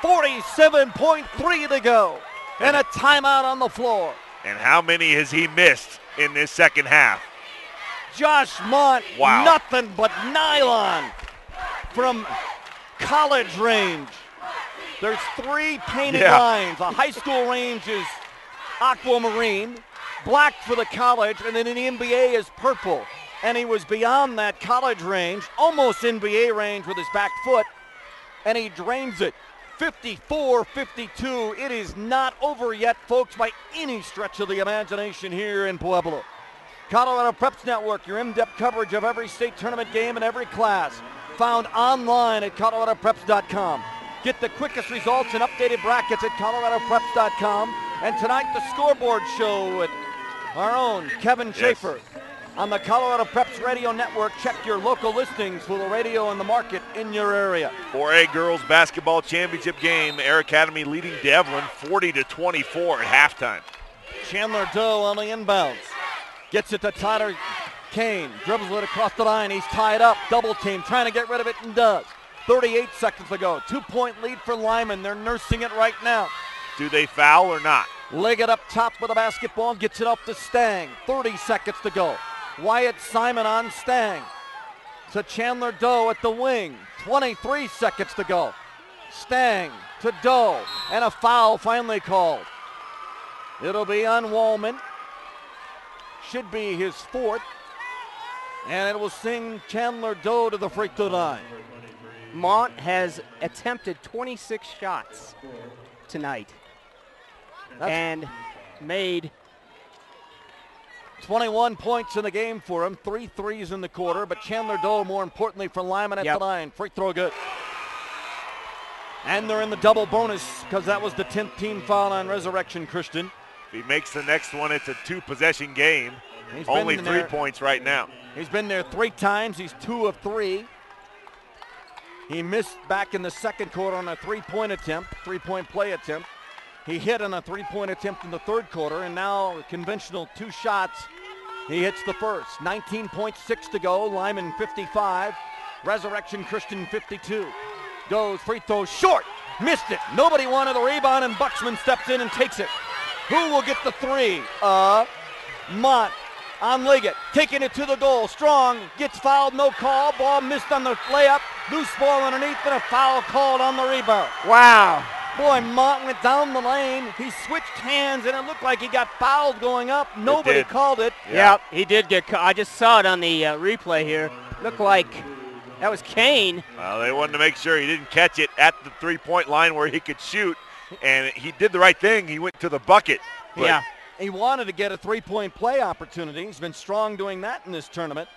47.3 to go. And a timeout on the floor. And how many has he missed in this second half? Josh Mott, nothing but nylon from college range. There's 3 painted lines. A high school range is aquamarine, black for the college, and then in the NBA is purple. And he was beyond that college range, almost NBA range with his back foot, and he drains it. 54-52. It is not over yet, folks, by any stretch of the imagination here in Pueblo. Colorado Preps Network, your in-depth coverage of every state tournament game and every class. Found online at coloradopreps.com. Get the quickest results and updated brackets at coloradopreps.com. And tonight, the scoreboard show with our own Kevin Schaefer. On the Colorado Preps Radio Network, check your local listings for the radio and the market in your area. 4A Girls Basketball Championship game. Air Academy leading Devlin 40-24 at halftime. Chandler Doe on the inbounds. Gets it to Tyler Kane. Dribbles it across the line. He's tied up. Double team. Trying to get rid of it and does. 38 seconds to go. 2-point lead for Limon. They're nursing it right now. Do they foul or not? Liggett up top with the basketball. Gets it up to Stang. 30 seconds to go. Wyatt Simon on Stang. To Chandler Doe at the wing. 23 seconds to go. Stang to Doe. And a foul finally called. It'll be on Wallman. Should be his 4th. And it will sing Chandler Doe to the free throw line. Mont has attempted 26 shots tonight. And made 21 points in the game for him. 3 threes in the quarter. But Chandler Doe, more importantly for Limon at the line. Free throw good. And they're in the double bonus because that was the 10th team foul on Resurrection Christian. If he makes the next one, it's a 2-possession game. Only 3 points right now. He's been there 3 times. He's 2 of 3. He missed back in the second quarter on a 3-point attempt, 3-point play attempt. He hit on a 3-point attempt in the third quarter, and now conventional 2 shots. He hits the first. 19.6 to go. Limon 55. Resurrection Christian 52. goes, free throw short. Missed it. Nobody wanted the rebound, and Buxman steps in and takes it. Who will get the three? Mont on Liggett, taking it to the goal. Strong gets fouled, no call. Ball missed on the layup. Loose ball underneath, and a foul called on the rebound. Wow. Boy, Mont went down the lane. He switched hands, and it looked like he got fouled going up. Nobody called it. Yeah, he did get caught. I just saw it on the replay here. Looked like that was Kane. Well, they wanted to make sure he didn't catch it at the three-point line where he could shoot, and he did the right thing. He went to the bucket. Yeah. He wanted to get a three-point play opportunity. He's been strong doing that in this tournament.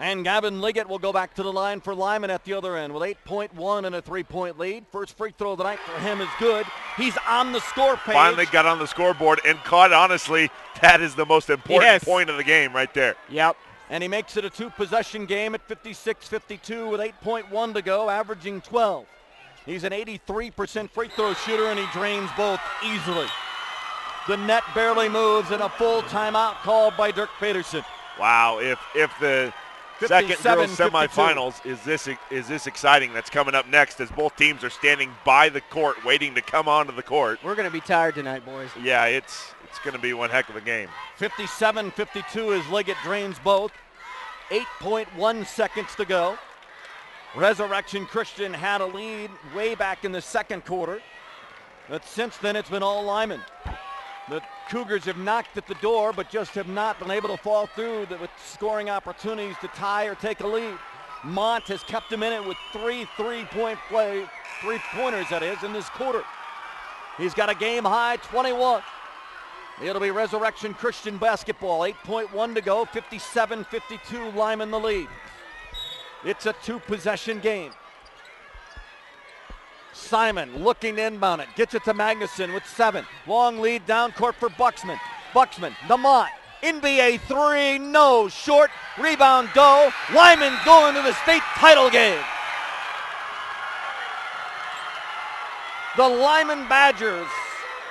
And Gavin Liggett will go back to the line for Limon at the other end with 8.1 and a three-point lead. First free throw of the night for him is good. He's on the score page. Finally got on the scoreboard and caught, honestly, that is the most important point of the game right there. Yep. And he makes it a two-possession game at 56-52 with 8.1 to go, averaging 12. He's an 83% free throw shooter, and he drains both easily. The net barely moves, and a full timeout called by Dirk Peterson. Wow, if the second girls semifinals is this exciting that's coming up next, as both teams are standing by the court waiting to come onto the court. We're going to be tired tonight, boys. Yeah, it's going to be one heck of a game. 57-52 as Liggett drains both. 8.1 seconds to go. Resurrection Christian had a lead way back in the second quarter, but since then it's been all Limon. The Cougars have knocked at the door, but just have not been able to fall through with scoring opportunities to tie or take a lead. Mont has kept him in it with three-pointers, that is, in this quarter. He's got a game-high 21. It'll be Resurrection Christian basketball. 8.1 to go, 57-52, Limon the lead. It's a two-possession game. Simon looking to inbound it. Gets it to Magnuson with 7. Long lead down court for Buxman. Buxman, the Mont. NBA three, no. Short. Rebound, Doe. Limon going to the state title game. The Limon Badgers,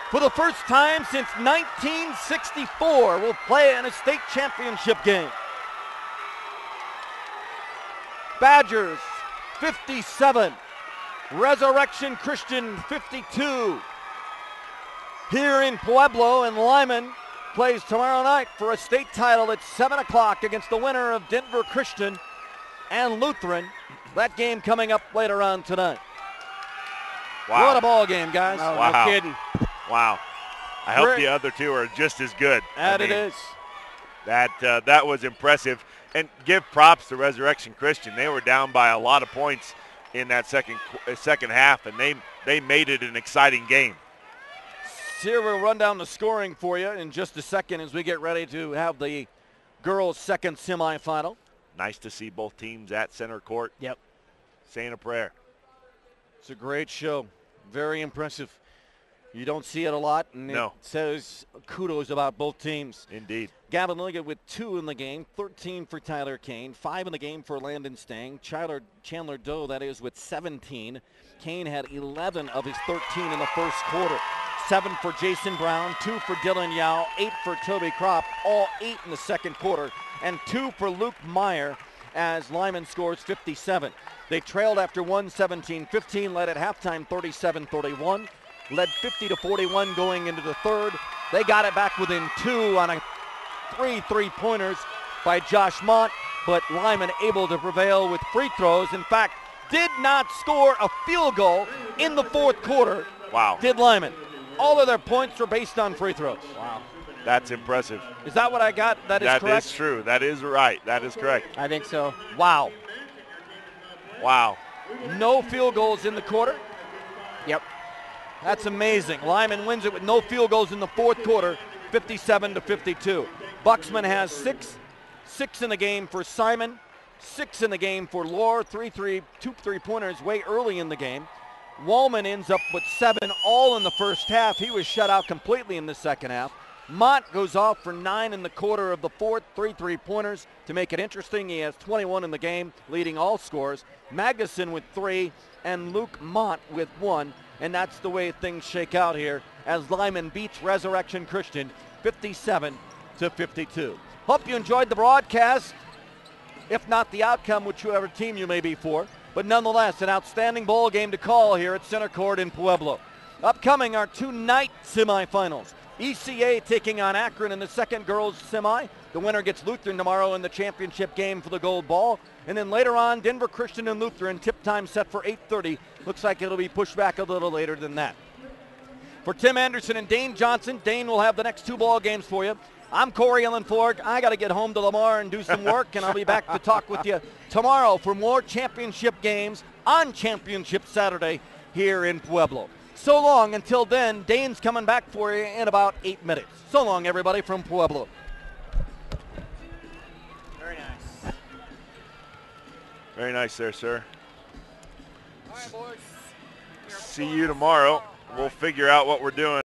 for the first time since 1964, will play in a state championship game. Badgers 57. Resurrection Christian 52. Here in Pueblo, and Limon plays tomorrow night for a state title at 7 o'clock against the winner of Denver Christian and Lutheran. That game coming up later on tonight. Wow. What a ball game, guys. Wow. No kidding. Wow. I hope the other two are just as good. That it is. That was impressive. And give props to Resurrection Christian. They were down by a lot of points in that second half, and they made it an exciting game. Here we'll run down the scoring for you in just a second as we get ready to have the girls' second semifinal. Nice to see both teams at center court. Yep. Saying a prayer. It's a great show. Very impressive. You don't see it a lot, and it says kudos about both teams. Indeed. Gavin Liggett with 2 in the game, 13 for Tyler Kane, 5 in the game for Landon Stang. Chandler Doe, that is, with 17. Kane had 11 of his 13 in the first quarter. 7 for Jason Brown, 2 for Dylan Yao, 8 for Toby Kropp, all 8 in the second quarter, and 2 for Luke Meyer as Limon scores 57. They trailed after 17-15, led at halftime 37-31. Led 50-41 going into the third. They got it back within 2 on three-pointers by Josh Mont, but Limon able to prevail with free throws. In fact, did not score a field goal in the fourth quarter. Wow. Did Limon. All of their points were based on free throws. Wow. That's impressive. Is that what I got? That is correct? That is true. That is right. That is correct. I think so. Wow. Wow. No field goals in the quarter. Yep. That's amazing. Limon wins it with no field goals in the fourth quarter, 57-52. Buxman has 6 in the game for Simon, 6 in the game for Lohr, 2 3-pointers way early in the game. Wallman ends up with 7, all in the first half. He was shut out completely in the second half. Mont goes off for 9 in the quarter of the fourth, 3 3-pointers to make it interesting. He has 21 in the game, leading all scores. Magnuson with 3, and Luke Mont with 1. And that's the way things shake out here as Limon beats Resurrection Christian 57-52. Hope you enjoyed the broadcast, if not the outcome, whichever team you may be for. But nonetheless, an outstanding ball game to call here at Center Court in Pueblo. Upcoming are 2 night semifinals. ECA taking on Akron in the second girls semi. The winner gets Lutheran tomorrow in the championship game for the gold ball. And then later on, Denver Christian and Lutheran, tip time set for 8:30. Looks like it'll be pushed back a little later than that. For Tim Anderson and Dane Johnson, Dane will have the next 2 ball games for you. I'm Corey Ellen Forg. I got to get home to Lamar and do some work, and I'll be back to talk with you tomorrow for more championship games on Championship Saturday here in Pueblo. So long. Until then, Dane's coming back for you in about 8 minutes. So long, everybody, from Pueblo. Very nice. Very nice there, sir. All right, boys. See you tomorrow. We'll figure out what we're doing.